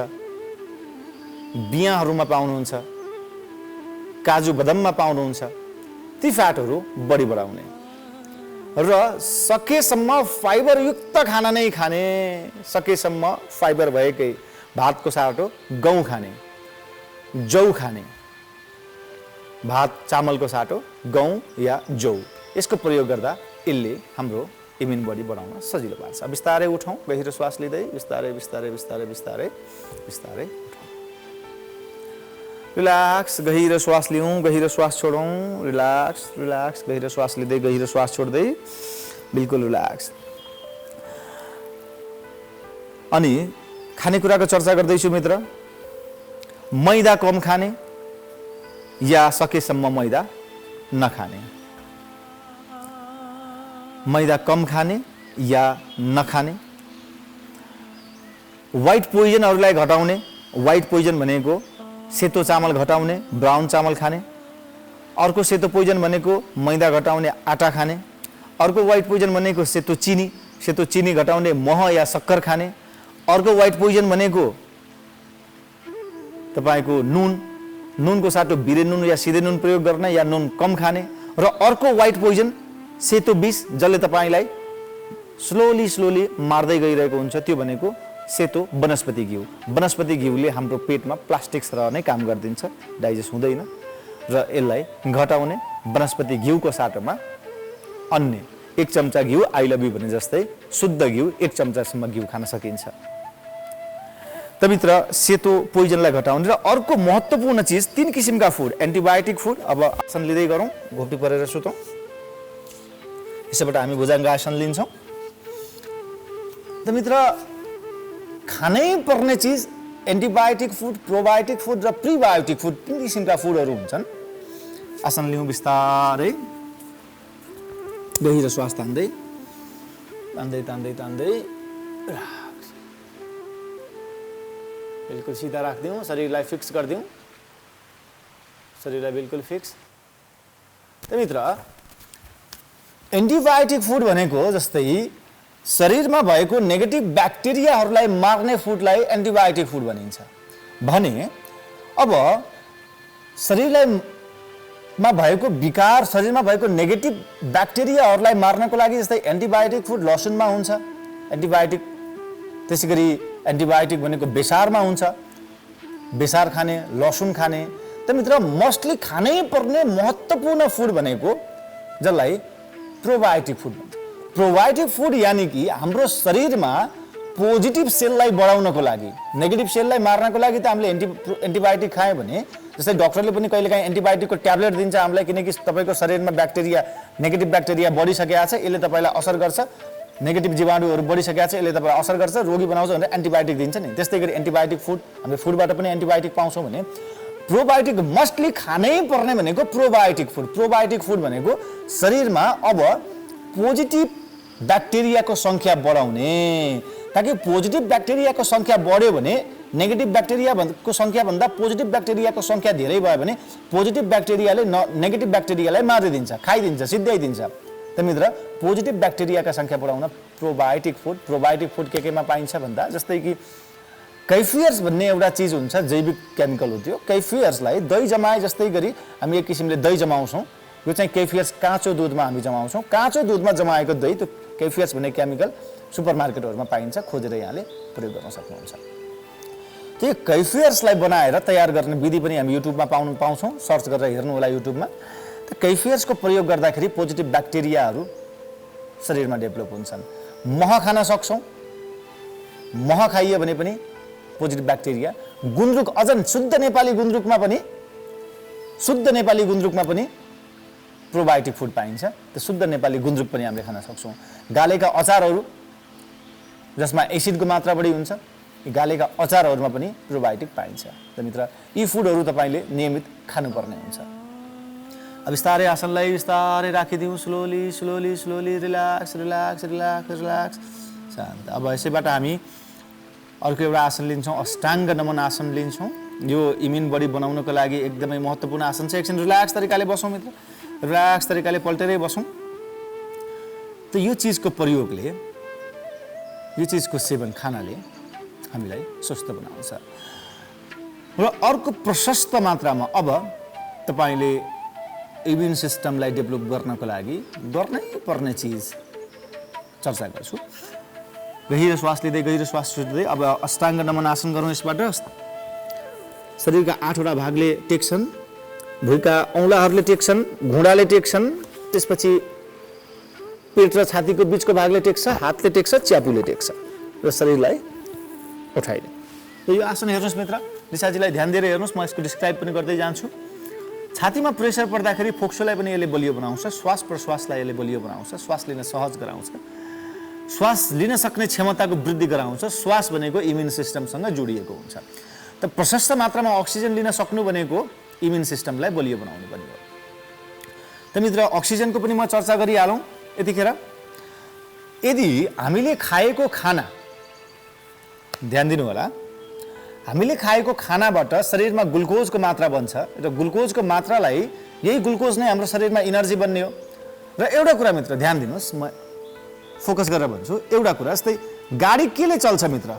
बियाँहरूमा पाउनुहुन्छ, काजु बदाममा पाउनुहुन्छ। ती फ्याटहरू बढी बढाउने र सकेसम्म फाइबरयुक्त खाना नै खाने। सकेसम्म फाइबर भएकै भातको साटो गहुँ खाने, जौ खाने। भात चामलको साटो गहुँ या जौ, यसको प्रयोग गर्दा यसले हाम्रो इम्युन बडी बढाउन सजिलो पार्छ। बिस्तारै उठौँ, गहिरो श्वास लिँदै बिस्तारै बिस्तारै बिस्तारै बिस्तारै बिस्तारै उठौँ। रिल्याक्स, गहिरो श्वास लिउँ, गहिरो श्वास छोडौँ। रिल्याक्स रिल्याक्स, गहिरो श्वास लिँदै गहिरो श्वास छोड्दै बिल्कुल रिल्याक्स। अनि खानेकुराको चर्चा गर्दैछु मित्र। मैदा कम खाने या सकेसम्म मैदा नखाने। मैदा कम खाने या नखाने। व्हाइट पोइजनहरूलाई घटाउने। व्हाइट पोइजन भनेको सेतो चामल घटाउने, ब्राउन चामल खाने। अर्को सेतो पोइजन भनेको मैदा घटाउने आटा खाने। अर्को व्हाइट पोइजन भनेको सेतो चिनी घटाउने मह या शक्कर खाने। अर्को व्हाइट पोइजन भनेको तपाईको नुनको साटो बिरे नुन या सिधे नुन प्रयोग गर्ने या नुन कम खाने। र अर्को व्हाइट पोइजन सेतो विष, जसले तपाईलाई स्लोली मार्दै गइरहेको हुन्छ, त्यो भनेको सेतो वनस्पति घिउ। वनस्पति घिउले हाम्रो पेटमा प्लास्टिक रहने काम गरिदिन्छ, डाइजेस्ट हुँदैन र यसलाई घटाउने वनस्पति घिउको साटोमा अन्य 1 चम्चा घिउ, आई लभ यू भने जस्तै शुद्ध घिउ 1 चम्चासम्म घिउ खान सकिन्छ। त मित्र सेतो पोइजनलाई घटाउने। र अर्को महत्त्वपूर्ण चीज 3 किसिमका फुड, एन्टिबायोटिक फुड। अब आसन लिँदै गरौँ, घोप्टी परेर सुतौँ। यसैबाट हामी भुजङ्ग आसन लिन्छौँ। त मित्र खानै पर्ने चीज एन्टिबायोटिक फुड, प्रोबायोटिक फुड र प्रिबायोटिक फुड, 3 किसिमका फुडहरू हुन्छन्। आसन लिउँ बिस्तारै, गहिरो श्वास तान्दै तान्दै तान्दै तान्दै बिल्कुल सीधा राखिदिउँ, शरीरलाई फिक्स गरिदिउँ, शरीरलाई बिल्कुल फिक्स। त मित्र एन्टिबायोटिक फुड भनेको जस्तै शरीरमा भएको नेगेटिभ ब्याक्टेरियाहरूलाई मार्ने फुडलाई एन्टिबायोटिक फुड भनिन्छ भने अब शरीरलाई मा भएको विकार, शरीरमा भएको नेगेटिभ ब्याक्टेरियाहरूलाई मार्नको लागि जस्तै एन्टिबायोटिक फुड लसुनमा हुन्छ, एन्टिबायोटिक, त्यसै गरी एन्टिबायोटिक भनेको बेसारमा हुन्छ, बेसार खाने, लसुन खाने। त मित्र मोस्टली खानै पर्ने महत्त्वपूर्ण फुड भनेको जसलाई प्रोबायोटिक फुड भन्छ। प्रोबायोटिक फुड यानि कि हाम्रो शरीरमा पोजिटिभ सेललाई बढाउनको लागि, नेगेटिभ सेललाई मार्नको लागि त हामीले एन्टिबायोटिक खायौँ भने, जस्तै डक्टरले पनि कहिलेकाहीँ एन्टिबायोटिकको ट्याब्लेट दिन्छ हामीलाई, किनकि तपाईँको शरीरमा ब्याक्टेरिया, नेगेटिभ ब्याक्टेरिया बढिसकेको छ, यसले तपाईँलाई असर गर्छ, नेगेटिभ जीवाणुहरू बढिसकेको छ, यसले तपाईँलाई असर गर्छ, रोगी बनाउँछ भनेर एन्टिबायोटिक दिन्छ नि। त्यस्तै गरी एन्टिबायोटिक फुड, हामीले फुडबाट पनि एन्टिबायोटिक पाउँछौँ भने प्रोबायोटिक मस्टली खानै पर्ने भनेको प्रोबायोटिक फुड। प्रोबायोटिक फुड भनेको शरीरमा अब पोजिटिभ ब्याक्टेरियाको सङ्ख्या बढाउने, ताकि पोजिटिभ ब्याक्टेरियाको सङ्ख्या बढ्यो भने, नेगेटिभ ब्याक्टेरियाको सङ्ख्याभन्दा पोजिटिभ ब्याक्टेरियाको सङ्ख्या धेरै भयो भने पोजिटिभ ब्याक्टेरियाले नेगेटिभ ब्याक्टेरियालाई मारिदिन्छ, खाइदिन्छ, सिद्ध्याइदिन्छ। त मित्र पोजिटिभ ब्याक्टेरियाका सङ्ख्या बढाउन प्रोबायोटिक फुड, प्रोबायोटिक फुड केमा पाइन्छ भन्दा जस्तै कि कैफियर्स भन्ने एउटा चिज हुन्छ, जैविक केमिकल हो त्यो। कैफियर्सलाई दही जमाए जस्तै गरी हामी एक किसिमले दही जमाउँछौँ, यो चाहिँ कैफियर्स काँचो दुधमा हामी जमाउँछौँ। काँचो दुधमा जमाएको दही, त्यो कैफियर्स भन्ने केमिकल सुपरमार्केटहरूमा पाइन्छ, खोजेर यहाँले प्रयोग गर्न सक्नुहुन्छ। त्यो कैफियर्सलाई बनाएर तयार गर्ने विधि पनि हामी युट्युबमा पाउँछौँ, सर्च गरेर हेर्नु होला युट्युबमा। त कैफियर्सको प्रयोग गर्दाखेरि पोजिटिभ ब्याक्टेरियाहरू शरीरमा डेभलप हुन्छन्। मह खान सक्छौँ, मह खाइयो भने पनि पोजिटिभ ब्याक्टेरिया। गुन्द्रुक, अझ शुद्ध नेपाली गुन्द्रुकमा पनि प्रोबायोटिक फुड पाइन्छ। त शुद्ध नेपाली गुन्द्रुक पनि हामीले खान सक्छौँ। गालेका अचारहरू जसमा एसिडको मात्रा बढी हुन्छ, यी गालेका अचारहरूमा पनि प्रोबायोटिक पाइन्छ। त मित्र यी फुडहरू तपाईँले नियमित खानुपर्ने हुन्छ। अब बिस्तारै आसनलाई बिस्तारै राखिदिउँ, slowly slowly slowly, relax relax relax relax, शान्त। अब यसैबाट हामी अर्को एउटा आसन लिन्छौँ, अष्टाङ्ग नमन आसन लिन्छौँ। यो इम्युन बडी बनाउनको लागि एकदमै महत्त्वपूर्ण आसन छ। एकछिन रिल्याक्स तरिकाले बसौँ मित्र, रिल्याक्स तरिकाले पल्टेरै बसौँ। त यो चिजको प्रयोगले, यो चिजको सेवन, खानाले हामीलाई स्वस्थ बनाउँछ। र अर्को प्रशस्त मात्रामा अब तपाईँले इम्युन सिस्टमलाई डेभलप गर्नको लागि गर्नै पर्ने चिज चर्चा गर्छु। गहिरो श्वास लिँदै, गहिरो श्वास छुट्दै अब अष्टाङ्ग नमन आसन गरौँ। यसबाट शरीरका 8वटा भागले टेक्छन्, भुइँका औँलाहरूले टेक्छन्, घुँडाले टेक्छन्, त्यसपछि पेट र छातीको बिचको भागले टेक्छ, हातले टेक्छ, च्यापुले टेक्छ र शरीरलाई उठाइने। यो आसन हेर्नुहोस् मित्र, निशाजीलाई ध्यान दिएर हेर्नुहोस्, म यसको डिस्क्राइब पनि गर्दै जान्छु। छातीमा प्रेसर पर्दाखेरि फोक्सोलाई पनि यसले बलियो बनाउँछ, श्वास प्रश्वासलाई यसले बलियो बनाउँछ, श्वास लिन सहज गराउँछ, श्वास लिन सक्ने क्षमताको वृद्धि गराउँछ। श्वास भनेको इम्युन सिस्टमसँग जोडिएको हुन्छ। त प्रशस्त मात्रामा अक्सिजन लिन सक्नु भनेको इम्युन सिस्टमलाई बलियो बनाउनु पनि हो। त मित्र अक्सिजनको पनि म चर्चा गरिहालौँ यतिखेर। यदि हामीले खाएको खाना, ध्यान दिनु होला, हामीले खाएको खानाबाट शरीरमा ग्लुकोजको मात्रा बन्छ र ग्लुकोजको मात्रालाई, यही ग्लुकोज नै हाम्रो शरीरमा इनर्जी बन्ने हो। र एउटा कुरा मित्र ध्यान दिनुहोस्, म फोकस गरेर भन्छु एउटा कुरा, जस्तै गाडी केले चल्छ मित्र?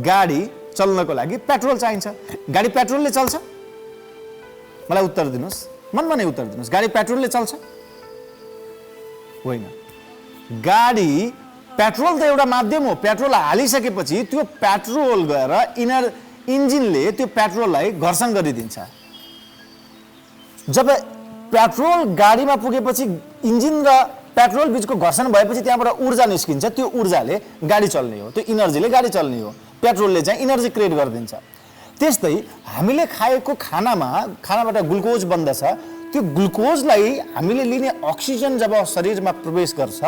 गाडी चल्नको लागि पेट्रोल चाहिन्छ। गाडी पेट्रोलले चल्छ? मलाई उत्तर दिनुहोस्, मनमा नै उत्तर दिनुहोस्। गाडी पेट्रोलले चल्छ? होइन। गाडी, पेट्रोल त एउटा माध्यम हो। पेट्रोल हालिसकेपछि त्यो पेट्रोल गएर इन्जिनले त्यो पेट्रोललाई घर्षण गरिदिन्छ। जब पेट्रोल गाडीमा पुगेपछि इन्जिन र पेट्रोल बिचको घर्षण भएपछि त्यहाँबाट ऊर्जा निस्किन्छ, त्यो ऊर्जाले गाडी चल्ने हो, त्यो इनर्जीले गाडी चल्ने हो। पेट्रोलले चाहिँ इनर्जी क्रिएट गरिदिन्छ। त्यस्तै हामीले खाएको खानाबाट ग्लुकोज बन्दछ, त्यो ग्लुकोजलाई हामीले लिने अक्सिजन जब शरीरमा प्रवेश गर्छ,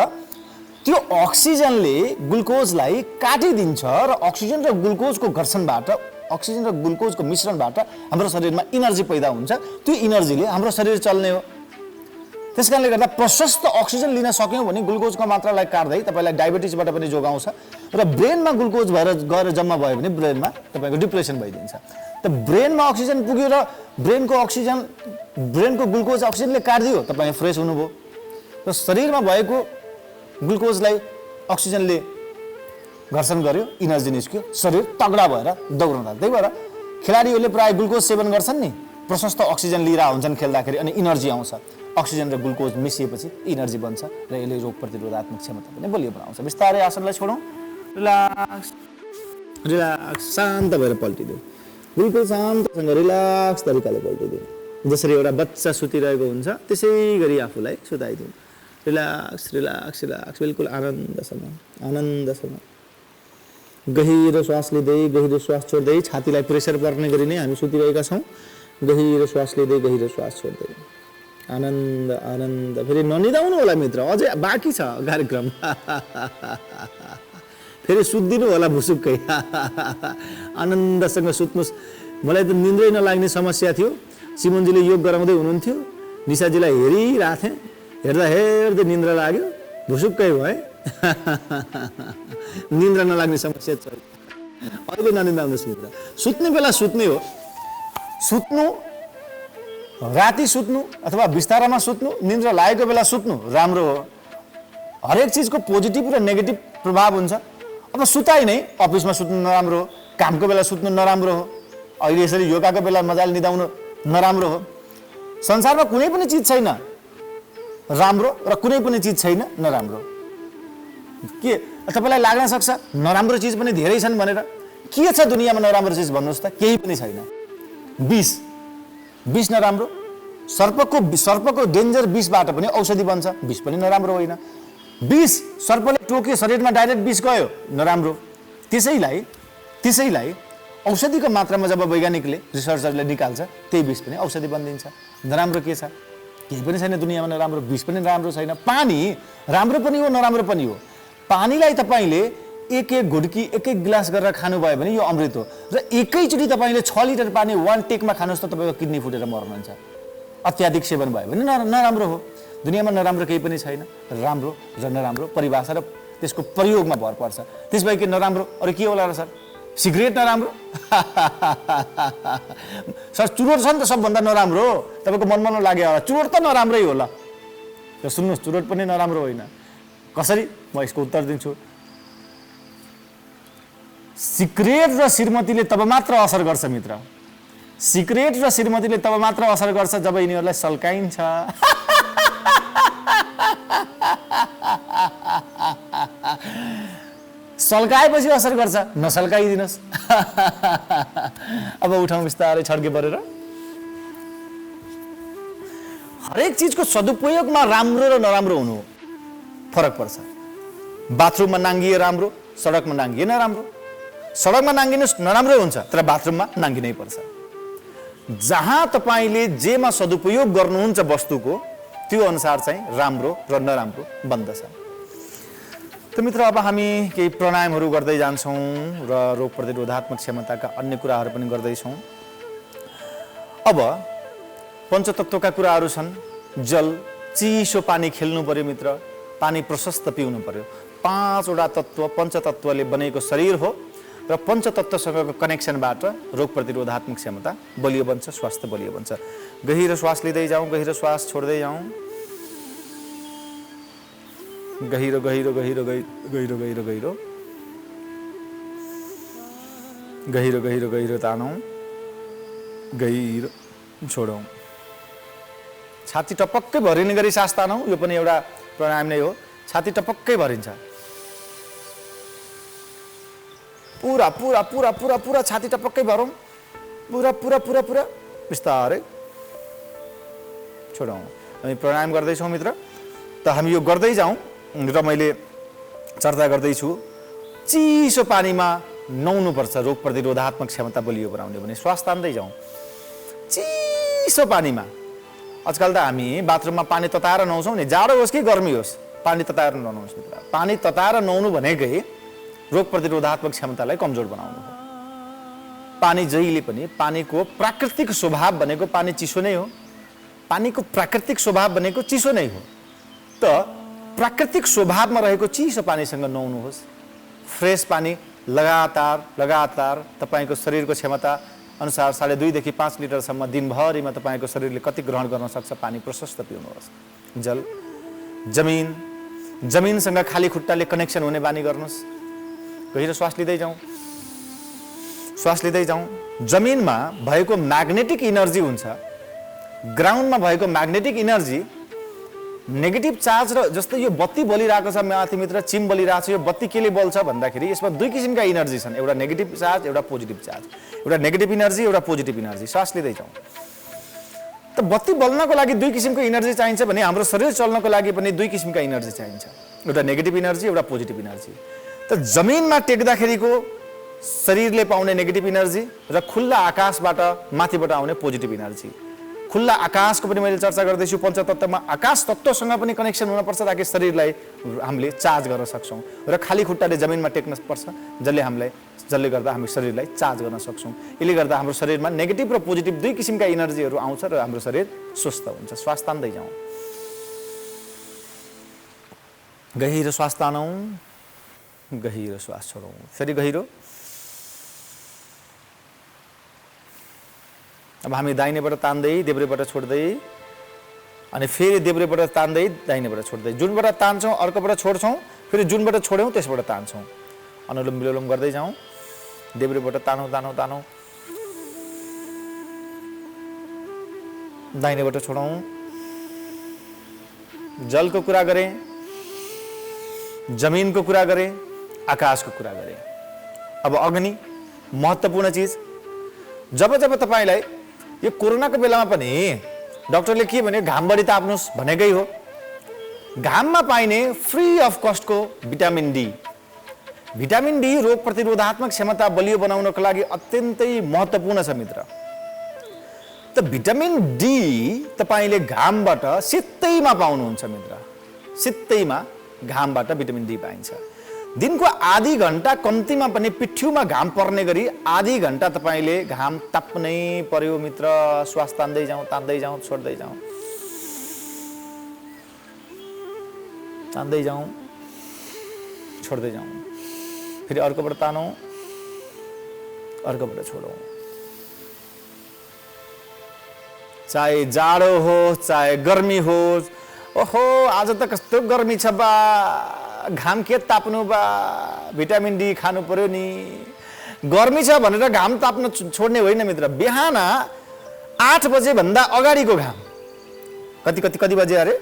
त्यो अक्सिजनले ग्लुकोजलाई काटिदिन्छ र अक्सिजन र ग्लुकोजको घर्षणबाट, अक्सिजन र ग्लुकोजको मिश्रणबाट हाम्रो शरीरमा इनर्जी पैदा हुन्छ। त्यो इनर्जीले हाम्रो शरीर चल्ने हो। त्यसकारणले गर्दा प्रशस्त अक्सिजन लिन सक्यौँ भने ग्लुकोजको मात्रालाई काट्दै तपाईँलाई डायबिटिजबाट पनि जोगाउँछ र ब्रेनमा ग्लुकोज भएर गएर जम्मा भयो भने ब्रेनमा तपाईँको डिप्रेसन भइदिन्छ। त ब्रेनमा अक्सिजन पुग्यो र ब्रेनको ग्लुकोज अक्सिजनले काटिदियो, तपाईँ फ्रेस हुनुभयो। र शरीरमा भएको ग्लुकोजलाई अक्सिजनले घर्षण गर्यो, इनर्जी निस्क्यो, शरीर तगडा भएर दौड्न थाल्यो। त्यही भएर खेलाडीहरूले प्राय ग्लुकोज सेवन गर्छन् नि, प्रशस्त अक्सिजन लिएर हुन्छन् खेल्दाखेरि, अनि इनर्जी आउँछ। अक्सिजन र ग्लुकोज मिसिएपछि इनर्जी बन्छ र यसले रोग प्रतिरोधात्मक क्षमता पनि बलियो बनाउँछ। बिस्तारै आसनलाई छोडौँ, रिल्याक्स रिल्याक्स, शान्त भएर पल्टिदिउँ, बिल्कुल शान्तसँग रिल्याक्स तरिकाले पल्टिदिउँ। जसरी एउटा बच्चा सुतिरहेको हुन्छ त्यसै गरी आफूलाई सुताइदिउँ। रिल्याक्स रिल्याक्स रिल्याक्स, बिल्कुल आनन्दसँग आनन्दसँग। गहिरो श्वास लिँदै गहिरो श्वास छोड्दै, छातीलाई प्रेसर पर्ने गरी नै हामी सुतिरहेका छौँ। गहिरो श्वास लिँदै गहिरो श्वास छोड्दै, आनन्द आनन्द। फेरि ननिदाउनु होला मित्र, अझै बाँकी छ कार्यक्रम। फेरि सुत्दिनु होला भुसुक्कै। आनन्दसँग सुत्नुहोस्। मलाई त निन्द्रै नलाग्ने समस्या थियो, सिमनजीले योग गराउँदै हुनुहुन्थ्यो, निशाजीलाई हेरिरहेको थिएँ, हेर्दा हेर्दै निन्द्रा लाग्यो, भुसुक्कै भए। निन्द्रा नलाग्ने समस्या छ, अहिले ननिदाउनुहोस् मित्र। सुत्ने बेला सुत्ने हो, सुत्नु, राति सुत्नु अथवा बिस्तारामा सुत्नु, निन्द्रा लागेको बेला सुत्नु राम्रो हो। हरेक चिजको पोजिटिभ र नेगेटिभ प्रभाव हुन्छ। अब सुताइ नै अफिसमा सुत्नु नराम्रो हो, कामको बेला सुत्नु नराम्रो हो, अहिले यसरी योगाको बेला मजाले निदाउनु नराम्रो हो। संसारमा कुनै पनि चिज छैन राम्रो र कुनै पनि चिज छैन नराम्रो। के तपाईँलाई लाग्न सक्छ नराम्रो चिज पनि धेरै छन् भनेर? के छ दुनियाँमा नराम्रो चिज भन्नुहोस् त? केही पनि छैन। विष नराम्रो, सर्पको डेन्जर विषबाट पनि औषधि बन्छ, विष पनि नराम्रो होइन। विष सर्पले टोक्यो, शरीरमा डाइरेक्ट विष गयो, नराम्रो। त्यसैलाई औषधिको मात्रामा जब वैज्ञानिकले रिसर्चरले निकाल्छ, त्यही विष पनि औषधि बनिदिन्छ। नराम्रो के छ? केही पनि छैन दुनियाँमा नराम्रो। विष पनि राम्रो छैन। पानी राम्रो पनि हो नराम्रो पनि हो। पानीलाई तपाईँले एक घुड्की एक गिलास गरेर खानुभयो भने यो अमृत हो, र एकैचोटि तपाईँले 6 लिटर पानी वान टेकमा खानुहोस् त तपाईँको किडनी फुटेर मर्नुहुन्छ। अत्याधिक सेवन भयो भने नराम्रो हो। दुनियाँमा नराम्रो केही पनि छैन। राम्रो र नराम्रो परिभाषा र त्यसको प्रयोगमा भर पर्छ। त्यसबाहेक के नराम्रो अरू के होला र सर? सिगरेट नराम्रो? सर चुरोट छ नि त सबभन्दा नराम्रो। तपाईँको मनमा नलाग्यो होला, चुरोट त नराम्रै होला। र सुन्नुहोस्, चुरोट पनि नराम्रो होइन। कसरी? म यसको उत्तर दिन्छु। सिगरेट र श्रीमतीले तब मात्र असर गर्छ मित्र। सिगरेट र श्रीमतीले तब मात्र असर गर्छ जब यिनीहरूलाई सल्काइन्छ। सल्काएपछि असर गर्छ, नसल्काइदिनुहोस्। अब उठाउँ बिस्तारै छड्के परेर। हरेक चिजको सदुपयोगमा राम्रो र नराम्रो हुनु हो, फरक पर्छ। बाथरुममा नाङ्गिए राम्रो, सडकमा नाङ्गिए नराम्रो। सडकमा नाङ्गिनुहोस् नराम्रै हुन्छ, तर बाथरुममा नाङ्गिनै पर्छ। जहाँ तपाईँले जेमा सदुपयोग गर्नुहुन्छ वस्तुको, त्यो अनुसार चाहिँ राम्रो र नराम्रो बन्दछ। त मित्र, अब हामी केही प्राणायामहरू गर्दै जान्छौँ र रोग प्रतिरोधात्मक क्षमताका अन्य कुराहरू पनि गर्दैछौँ। अब पञ्चतत्त्वका कुराहरू छन्। जल, चिसो पानी खेल्नु पर्यो मित्र, पानी प्रशस्त पिउनु पर्यो। 5वटा तत्त्व पञ्चतत्त्वले बनेको शरीर हो र पञ्चतत्त्वसँगको कनेक्सनबाट रोग प्रतिरोधात्मक क्षमता बलियो बन्छ, स्वास्थ्य बलियो बन्छ। गहिरो श्वास लिँदै जाउँ, गहिरो श्वास छोड्दै जाउँ। गहिरो गहिरो गहिरो गहिरो गहिरो गहिरो गहिरो गहिरो गहिरो तानौँ, गहिरो छोडौँ। छाती टपक्कै भरिने गरी सास तानौँ। यो पनि एउटा प्राणायाम नै हो। छाती टपक्कै भरिन्छ। पुरा पुरा पुरा पुरा पुरा छाती टपक्कै भरौँ। पुरा पुरा पुरा पुरा बिस्तारै छोडौँ। हामी प्राणायाम गर्दैछौँ मित्र। त हामी यो गर्दै जाउँ र मैले चर्चा गर्दैछु, चिसो पानीमा नुहाउनुपर्छ रोग प्रतिरोधात्मक क्षमता बलियो बनाउने भने। श्वास तान्दै जाउँ चिसो पानीमा। आजकल त हामी बाथरुममा पानी तताएर नुहाउँछौँ नि, जाडो होस् कि गर्मी होस्, पानी तताएर नुहाउनुहोस् मित्र। पानी तताएर नुहाउनु भनेकै रोग प्रतिरोधात्मक क्षमतालाई कमजोर बनाउनु हो। पानी जहिले पनि, पानीको प्राकृतिक स्वभाव भनेको पानी चिसो नै हो। पानीको प्राकृतिक स्वभाव भनेको चिसो नै हो। त प्राकृतिक स्वभावमा रहेको चिसो पानीसँग नुहाउनुहोस्। फ्रेस पानी लगातार लगातार तपाईँको शरीरको क्षमता अनुसार 2.5 देखि 5 लिटरसम्म दिनभरिमा तपाईँको शरीरले कति ग्रहण गर्न सक्छ पानी प्रशस्त पिउनुहोस्। जल, जमिनसँग खाली खुट्टाले कनेक्सन हुने बानी गर्नुहोस्। गहिरो श्वास लिँदै जाउँ। श्वास लिँदै जाउँ। जमिनमा भएको म्याग्नेटिक इनर्जी हुन्छ, ग्राउन्डमा भएको म्याग्नेटिक इनर्जी नेगेटिभ चार्ज र जस्तै यो बत्ती बलिरहेको छ माथि मित्र, चिम बलिरहेको छ, यो बत्ती केले बल्छ भन्दाखेरि यसमा दुई किसिमका इनर्जी छन्, एउटा नेगेटिभ चार्ज एउटा पोजिटिभ चार्ज, एउटा नेगेटिभ इनर्जी एउटा पोजिटिभ इनर्जी। श्वास लिँदै जाउँ। त बत्ती बल्नको लागि दुई किसिमको इनर्जी चाहिन्छ भने हाम्रो शरीर चल्नको लागि पनि दुई किसिमका इनर्जी चाहिन्छ, एउटा नेगेटिभ इनर्जी एउटा पोजिटिभ इनर्जी। त जमिनमा टेक्दाखेरिको शरीरले पाउने नेगेटिभ इनर्जी र खुल्ला आकाशबाट माथिबाट आउने पोजिटिभ इनर्जी। खुल्ला आकाशको पनि मैले चर्चा गर्दैछु। पञ्चतत्त्वमा आकाश तत्त्वसँग पनि कनेक्सन हुनपर्छ ताकि शरीरलाई हामीले चार्ज गर्न सक्छौँ, र खाली खुट्टाले जमिनमा टेक्न पर्छ जसले गर्दा हामी शरीरलाई चार्ज गर्न सक्छौँ। यसले गर्दा हाम्रो शरीरमा नेगेटिभ र पोजिटिभ दुई किसिमका इनर्जीहरू आउँछ र हाम्रो शरीर स्वस्थ हुन्छ। श्वास तान्दै जाउँ। गहिरो श्वास तानौँ, गहिरो श्वास छोडौँ, फेरि गहिरो। अब हामी दाहिनेबाट तान्दै देब्रेबाट छोड्दै, अनि फेरि देब्रेबाट तान्दै दाहिनेबाट छोड्दै, जुनबाट तान्छौँ अर्कोबाट छोड्छौँ, फेरि जुनबाट छोड्यौँ त्यसबाट तान्छौँ। अनुलोम विलोम गर्दै जाउँ। देब्रेबाट तानौँ तानौँ तानौँ, दाहिनेबाट छोडौँ। जलको कुरा गरेँ, जमिनको कुरा गरेँ, आकाशको कुरा गरेँ। अब अग्नि महत्त्वपूर्ण चिज। जब जब तपाईँलाई यो कोरोनाको बेलामा पनि डाक्टरले के भन्यो, घाम बढी ताप्नुहोस् भनेकै हो। घाममा पाइने फ्री अफ कस्टको भिटामिन डी, भिटामिन डी रोग प्रतिरोधात्मक क्षमता बलियो बनाउनको लागि अत्यन्तै महत्त्वपूर्ण छ मित्र। त भिटामिन डी तपाईँले घामबाट सित्तैमा पाउनुहुन्छ मित्र, सित्तैमा घामबाट भिटामिन डी पाइन्छ। दिनको आधी घण्टा कम्तीमा पनि पिठ्युमा घाम पर्ने गरी आधी घण्टा तपाईँले घाम ताप्नै पर्यो मित्र। श्वास तान्दै जाउँ, तान्दै जाउँ, छोड्दै जाउँ, तान्दै जाउँ, छोड्दै जाउँ। फेरि अर्कोबाट तानौँ, अर्कोबाट छोडौँ। चाहे जाडो होस् चाहे गर्मी होस्, ओहो आज त कस्तो गर्मी छ बा, घाम के ताप्नु बा, भिटामिन डी खानु पर्यो नि। गर्मी छ भनेर घाम ताप्न छोड्ने होइन मित्र। बिहान 8 बजे भन्दा अगाडिको घाम, कति बजे अरे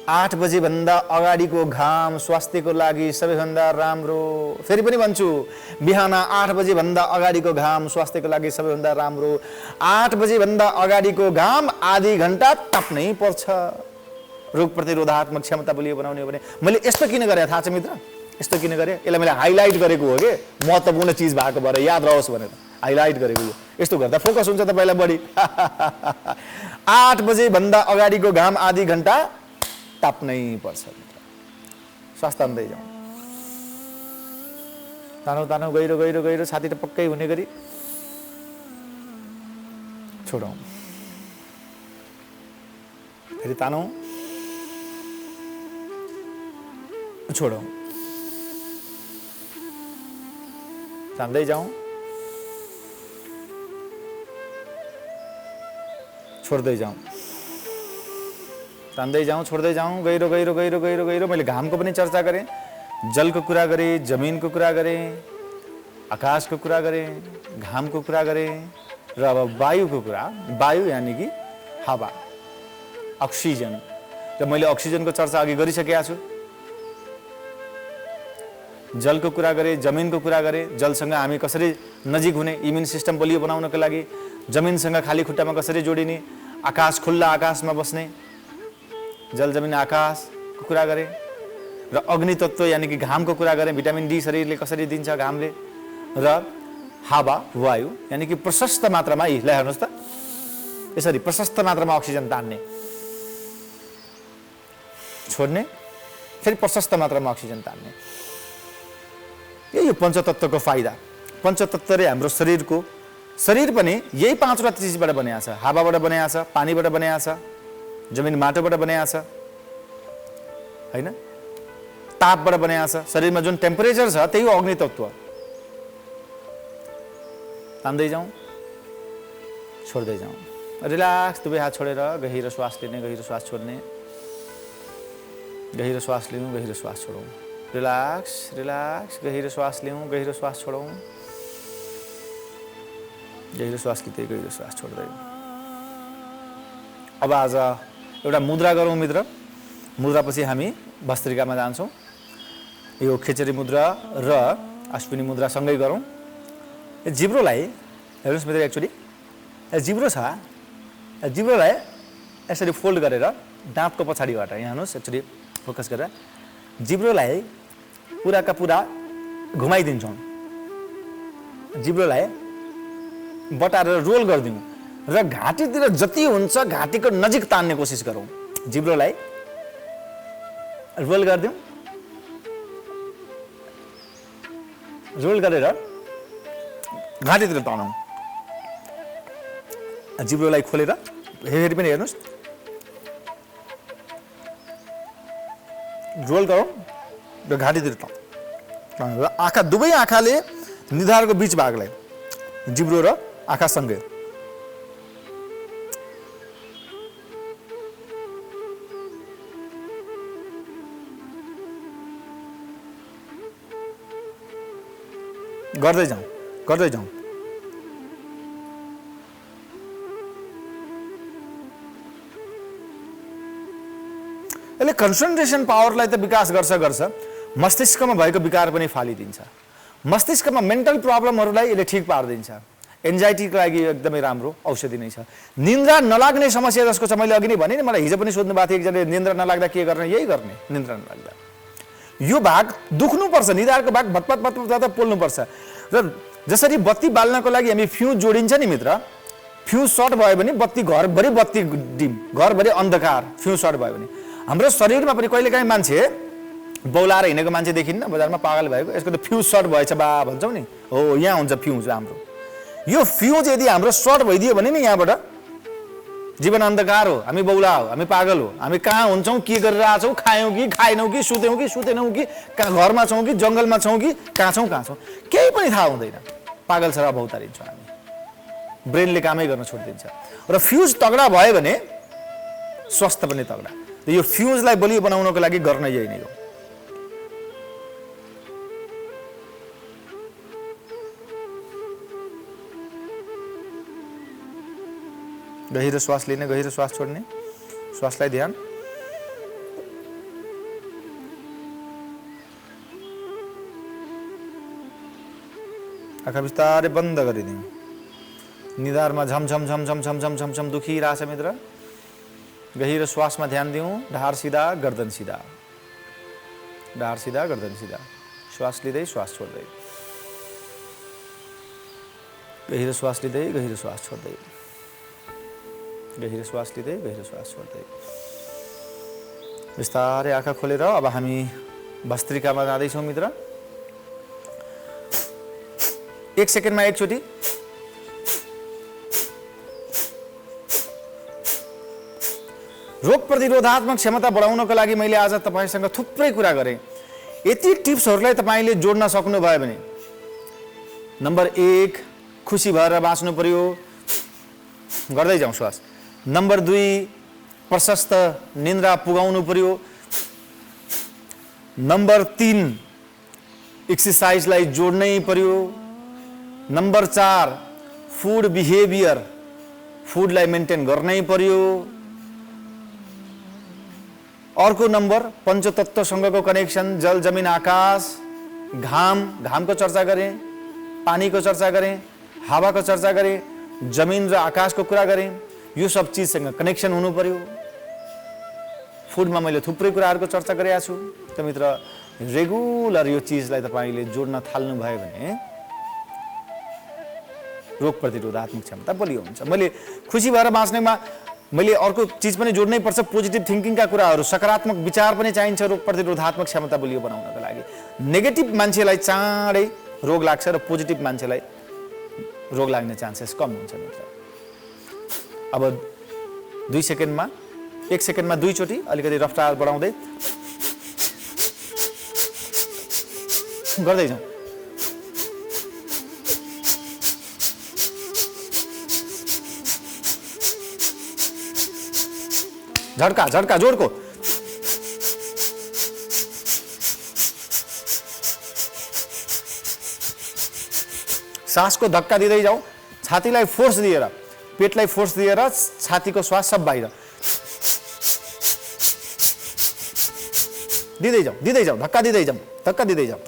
8 बजे भन्दा अगाडिको घाम स्वास्थ्यको लागि सबैभन्दा राम्रो। फेरि पनि भन्छु, बिहान 8 बजे भन्दा अगाडिको घाम स्वास्थ्यको लागि सबैभन्दा राम्रो। 8 बजे भन्दा अगाडिको घाम आधी घण्टा ताप्नै पर्छ रोग प्रतिरोधात्मक क्षमता बलियो बनाउने हो भने। मैले यस्तो किन गरेँ थाहा छ मित्र, यस्तो किन गरेँ, यसलाई मैले हाइलाइट गरेको हो कि महत्त्वपूर्ण चिज भएको भएर याद रहोस् भनेर हाइलाइट गरेको हो। यस्तो गर्दा फोकस हुन्छ तपाईँलाई बढी। 8 बजे भन्दा अगाडिको घाम आधी घण्टा ताप्नै पर्छ मित्र। श्वास तान्दै जाउँ। तानौँ तानौँ, गहिरो गहिरो गहिरो, छाती त पक्कै हुने गरी छोडौँ। फेरि तानौँ, छोडौँ, तान्दै जाउँ, छोड्दै जाउँ, तान्दै जाउँ, छोड्दै जाउँ, गहिरो गहिरो गहिरो गहिरो गहिरो। मैले घामको पनि चर्चा गरेँ, जलको कुरा गरेँ, जमिनको कुरा गरेँ, आकाशको कुरा गरेँ, घामको कुरा गरेँ, र अब वायुको कुरा। वायु यानि कि हावा, अक्सिजन। र मैले अक्सिजनको चर्चा अघि गरिसकेका छु। जलको कुरा गरेँ, जमिनको कुरा गरेँ, जलसँग हामी कसरी नजिक हुने, इम्युन सिस्टम बलियो बनाउनको लागि जमिनसँग खाली खुट्टामा कसरी जोडिने, आकाश खुल्ला आकाशमा बस्ने, जल जमिन आकाशको कुरा गरेँ। र अग्नि तत्त्व यानि कि घामको कुरा गरेँ, भिटामिन डी शरीरले कसरी दिन्छ घामले। र हावा वायु यानि कि प्रशस्त मात्रामा, ल हेर्नुहोस् त, यसरी प्रशस्त मात्रामा अक्सिजन तान्ने, छोड्ने, फेरि प्रशस्त मात्रामा अक्सिजन तान्ने। यही हो पञ्चतत्त्वको फाइदा। पञ्चतत्त्वले हाम्रो शरीर पनि यही 5वटा चिजबाट बनेको छ। हावाबाट बनेको छ, पानीबाट बनेको छ, जमिन माटोबाट बनेको छ, होइन, तापबाट बनेको छ। शरीरमा जुन टेम्परेचर छ त्यही हो अग्नि तत्त्व। तान्दै जाउँ, छोड्दै जाउँ, रिल्याक्स। दुवै हात छोडेर गहिरो श्वास लिने, गहिरो श्वास छोड्ने, गहिरो श्वास लिउँ, गहिरो श्वास छोडौँ। रिल्याक्स रिल्याक्स, गहिरो श्वास लिउँ, गहिरो श्वास छोडौँ। गहिरो श्वास लिँदै गहिरो श्वास छोड्दै। अब आज एउटा मुद्रा गरौँ मित्र। मुद्रापछि हामी भस्त्रिकामा जान्छौँ। यो खिचडी मुद्रा र अश्विनी मुद्रा सँगै गरौँ। जिब्रोलाई हेर्नुहोस् मित्र, एक्चुअली जिब्रो छ, जिब्रोलाई यसरी फोल्ड गरेर दाँतको पछाडिबाट यहाँ हेर्नुहोस्, एक्चुअली फोकस गरेर जिब्रोलाई पुराका पुरा घुमाइदिन्छौँ। जिब्रोलाई बटारेर रोल गरिदिउँ र घाँटीतिर जति हुन्छ घाँटीको नजिक तान्ने कोसिस गरौँ। जिब्रोलाई रोल गरिदिउँ, रोल गरेर घाँटीतिर तानौँ। जिब्रोलाई खोलेर फेरि पनि हेर्नुहोस्, रोल गरौँ र घाँटीतिर तानौँ र आँखा, दुवै आँखाले निधारको बिच भागलाई, जिब्रो र आँखासँगै गर्दै जाउँ, गर्दै जाउँ। यसले कन्सन्ट्रेसन पावरलाई त विकास गर्छ, मस्तिष्कमा भएको विकार पनि फालिदिन्छ। मस्तिष्कमा मेन्टल प्रब्लमहरूलाई यसले ठिक पारिदिन्छ। एन्जाइटीको लागि एकदमै राम्रो औषधि नै छ। निन्द्रा नलाग्ने समस्या जसको छ, मैले अघि नै भने नि, मलाई हिजो पनि सोध्नु भएको थियो एकजनाले, निन्द्रा नलाग्दा के गर्ने? यही गर्ने, निन्द्रा नलाग्दा यो भाग दुख्नुपर्छ, निधारको भाग भतपत भतपत पोल्नुपर्छ। र जसरी बत्ती बाल्नको लागि हामी फ्युज जोडिन्छ नि मित्र, फ्युज सर्ट भयो भने बत्ती, घरभरि बत्ती डिम, घरभरि अन्धकार, फ्युज सर्ट भयो भने हाम्रो शरीरमा पनि कहिलेकाहीँ मान्छे बौलाएर हिँडेको मान्छे देखिन्न बजारमा, पागल भएको, यसको त फ्युज सर्ट भएछ बा भन्छौँ नि, हो यहाँ हुन्छ फ्युज हाम्रो। यो फ्युज यदि हाम्रो सर्ट भइदियो भने नि यहाँबाट जीवन अन्धकार हो, हामी बौला हो, हामी पागल हो, हामी कहाँ हुन्छौँ, के गरिरहेछौँ, खायौँ कि खाएनौँ कि सुत्यौँ कि सुतेनौँ कि कहाँ घरमा छौँ कि जङ्गलमा छौँ कि कहाँ छौँ, केही पनि थाहा हुँदैन। पागल सर भौतारिन्छौँ हामी, ब्रेनले कामै गर्न छोडिदिन्छ। र फ्युज तगडा भयो भने स्वास्थ्य पनि तगडा। यो फ्युजलाई बलियो बनाउनको लागि गर्न यही नै हो। गहिरो श्वास लिने, गहिरो श्वास छोड्ने, श्वासलाई ध्यान। आँखा बिस्तारै बन्द गरिदिउँ। निधारमा झमझम झमझम झमझम झमझम दुखिरहेछ मित्र। गहिरो श्वासमा ध्यान दिउँ। ढाड सिधा, गर्दन सिधा, ढाड सिधा, गर्दन सिधा। श्वास लिँदै श्वास छोड्दै, गहिरो श्वास लिँदै गहिरो श्वास छोड्दै, गहिरो श्वास लिँदै गहिरो श्वास छोड्दै। बिस्तारै आँखा खोलेर अब हामी भस्त्रिकामा जाँदैछौँ मित्र। 1 सेकेन्डमा एकचोटि रोग प्रतिरोधात्मक क्षमता बढाउनको लागि मैले आज तपाईसँग थुप्रै कुरा गरेँ। यति टिप्सहरूलाई तपाईँले जोड्न सक्नुभयो भने, नम्बर 1 खुसी भएर बाँच्नु पर्यो, गर्दै जाउँ श्वास। नम्बर 2 प्रशस्त निन्द्रा पुगाउनु पर्यो। नम्बर 3 एक्सर्साइजलाई जोड्नै पर्यो। नम्बर 4 फुड बिहेभियर, फुडलाई मेन्टेन गर्नै पर्यो। अर्को नम्बर पञ्चतत्त्वसँगको कनेक्सन, जल जमिन आकाश, घाम, घामको चर्चा गरेँ, पानीको चर्चा गरेँ, हावाको चर्चा गरेँ, जमिन र आकाशको कुरा गरेँ। यो सब चिजसँग कनेक्सन हुनु पर्यो। फुडमा मैले थुप्रै कुराहरूको चर्चा गरेको छु। त मित्र रेगुलर यो चिजलाई तपाईँले जोड्न थाल्नु भयो भने रोग प्रतिरोधात्मक क्षमता बलियो हुन्छ। मैले खुसी भएर बाँच्नेमा मैले अर्को चिज पनि जोड्नै पर्छ, पोजिटिभ थिङ्किङका कुराहरू, सकारात्मक विचार पनि चाहिन्छ रोग प्रतिरोधात्मक क्षमता बलियो बनाउनको लागि। नेगेटिभ मान्छेलाई चाँडै रोग लाग्छ र पोजिटिभ मान्छेलाई रोग लाग्ने चान्सेस कम हुन्छ मित्र। अब 2 सेकेन्डमा, 1 सेकेन्डमा 2 चोटि अलिकति रफ्तार बढाउँदै गर्दै जाउँ। झड्का झड्का जोडको। सासको धक्का दिँदै जाऊ। छातीलाई फोर्स दिएर, पेटलाई फोर्स दिएर छातीको श्वास सब बाहिर दिँदै जाऊ, धक्का दिँदै जाऊ, धक्का दिँदै जाऊ।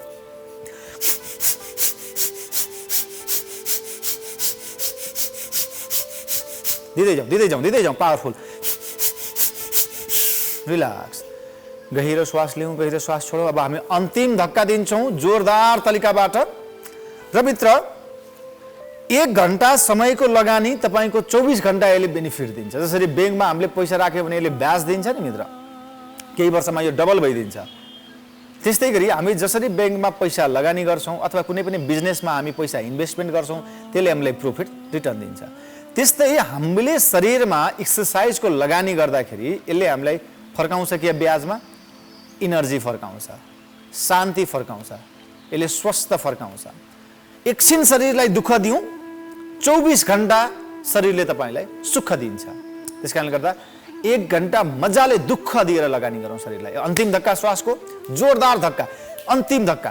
दिँदै जाऊ, पावरफुल। रिल्याक्स, गहिरो श्वास लिउँ, गहिरो श्वास छोडौँ। अब हामी अन्तिम धक्का दिन्छौँ जोरदार तरिकाबाट। र मित्र, 1 घण्टा समयको लगानी तपाईको 24 घण्टा यसले बेनिफिट दिन्छ। जसरी ब्याङ्कमा हामीले पैसा राख्यो भने यसले ब्याज दिन्छ नि मित्र, केही वर्षमा यो डबल भइदिन्छ। त्यस्तै गरी हामी जसरी ब्याङ्कमा पैसा लगानी गर्छौँ अथवा कुनै पनि बिजनेसमा हामी पैसा इन्भेस्टमेन्ट गर्छौँ, त्यसले हामीलाई प्रॉफिट रिटर्न दिन्छ। त्यस्तै हामीले शरीरमा एक्सरसाइजको लगानी गर्दाखेरि यसले हामीलाई फर्काउँछ कि ब्याजमा? इनर्जी फर्काउँछ, शान्ति फर्काउँछ, यसले स्वस्थ फर्काउँछ। एकछिन शरीरलाई दुःख दिउँ, 24 घण्टा शरीरले तपाईलाई सुख दिन्छ। त्यसकारणले गर्दा 1 घण्टा मजाले दुःख दिएर लगानी गरौँ शरीरलाई। अन्तिम धक्का श्वासको, जोरदार धक्का, अन्तिम धक्का,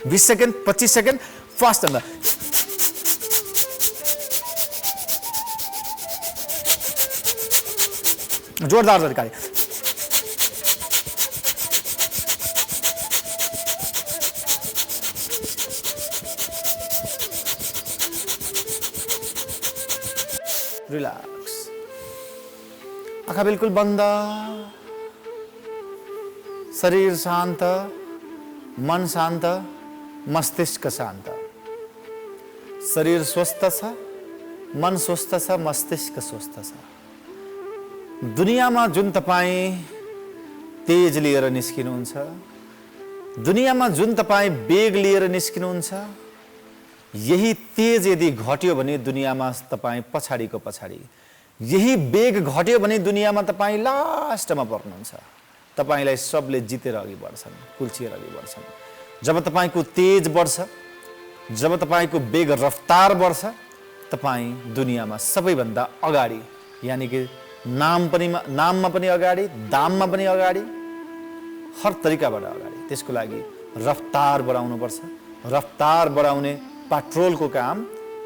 20 सेकेन्ड, 25 सेकेन्ड, फास्ट अंदर। जोरदार धक्का, रिलैक्स, आँखा बिल्कुल बंद, शरीर शांत, मन शांत, मस्तिष्क शांत। शरीर स्वस्थ छ, मन स्वस्थ छ, मस्तिष्क स्वस्थ छ। दुनियामा जुन तपाई तेज लिएर निस्किनुहुन्छ, दुनियामा जुन तपाई वेग लिएर निस्किनुहुन्छ, यही तेज यदि घट्यो भने दुनियामा तपाई पछाडीको पछाडी, यही वेग घट्यो भने दुनियामा तपाई लास्टमा पर्नुहुन्छ। तपाईलाई सबले जितेर अघि बढ्छन्, कुल्चिएर अघि बढ्छन्। जब तपाईको तेज बढ्छ, जब तपाईको वेग रफ्तार बढ्छ, तपाई दुनियामा सबैभन्दा अगाडि, यानी कि नाममा पनि अगाडि, दाममा पनि अगाडि, हर तरिकाबाट अगाडि। त्यसको लागि रफ्तार बढाउनु पर्छ। रफ्तार बढाउने पेट्रोलको काम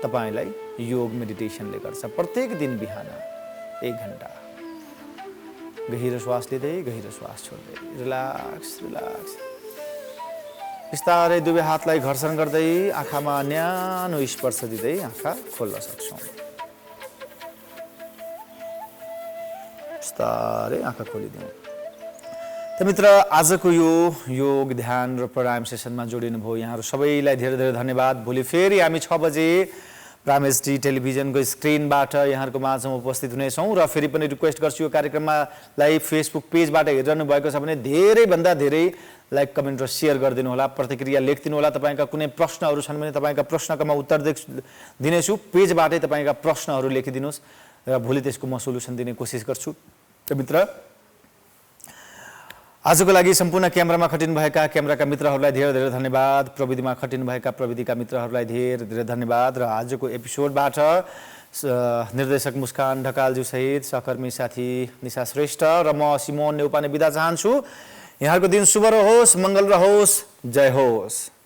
तपाईलाई योग मेडिटेसनले गर्छ। प्रत्येक दिन बिहान 1 घण्टा गहिरो श्वास लिँदै, गहिरो श्वास छोड्दै, रिल्याक्स रिल्याक्स। बिस्तारै दुवै हातलाई घर्षण गर्दै आँखामा न्यानो स्पर्श दिँदै आँखा खोल्न सक्छौँ। बिस्तारै आँखा खोलिदिउँ। त मित्र, आजको यो योग ध्यान र प्राणायाम सेसनमा जोडिनु भयो यहाँहरू सबैलाई धेरै धेरै धन्यवाद। भोलि फेरि हामी 6 बजे प्राइम एचडी टेलिभिजनको स्क्रिनबाट यहाँहरूको माझमा उपस्थित हुनेछौँ। र फेरि पनि रिक्वेस्ट गर्छु, यो कार्यक्रमलाई फेसबुक पेजबाट हेरिरहनु भएको छ भने धेरैभन्दा धेरै लाइक, कमेन्ट र सेयर गरिदिनु होला, प्रतिक्रिया लेखिदिनु होला। तपाईँका कुनै प्रश्नहरू छन् भने तपाईँका प्रश्नका म उत्तर दिनेछु। पेजबाटै तपाईँका प्रश्नहरू लेखिदिनुहोस् र भोलि त्यसको म सोल्युसन दिने कोसिस गर्छु। र मित्र, आजको लागि सम्पूर्ण क्यामेरामा खटिनुभएका क्यामेराका मित्रहरूलाई धेरै धेरै धन्यवाद। प्रविधिमा खटिनुभएका प्रविधिका मित्रहरूलाई धेरै धेरै धन्यवाद। र आजको एपिसोडबाट निर्देशक मुस्कान ढकालज्यू सहित सहकर्मी साथी निशा श्रेष्ठ र म सिमोन नेउपाने बिदा चाहन्छु। यहाँहरूको दिन शुभ रहोस्, मङ्गल रहोस्, जय होस्।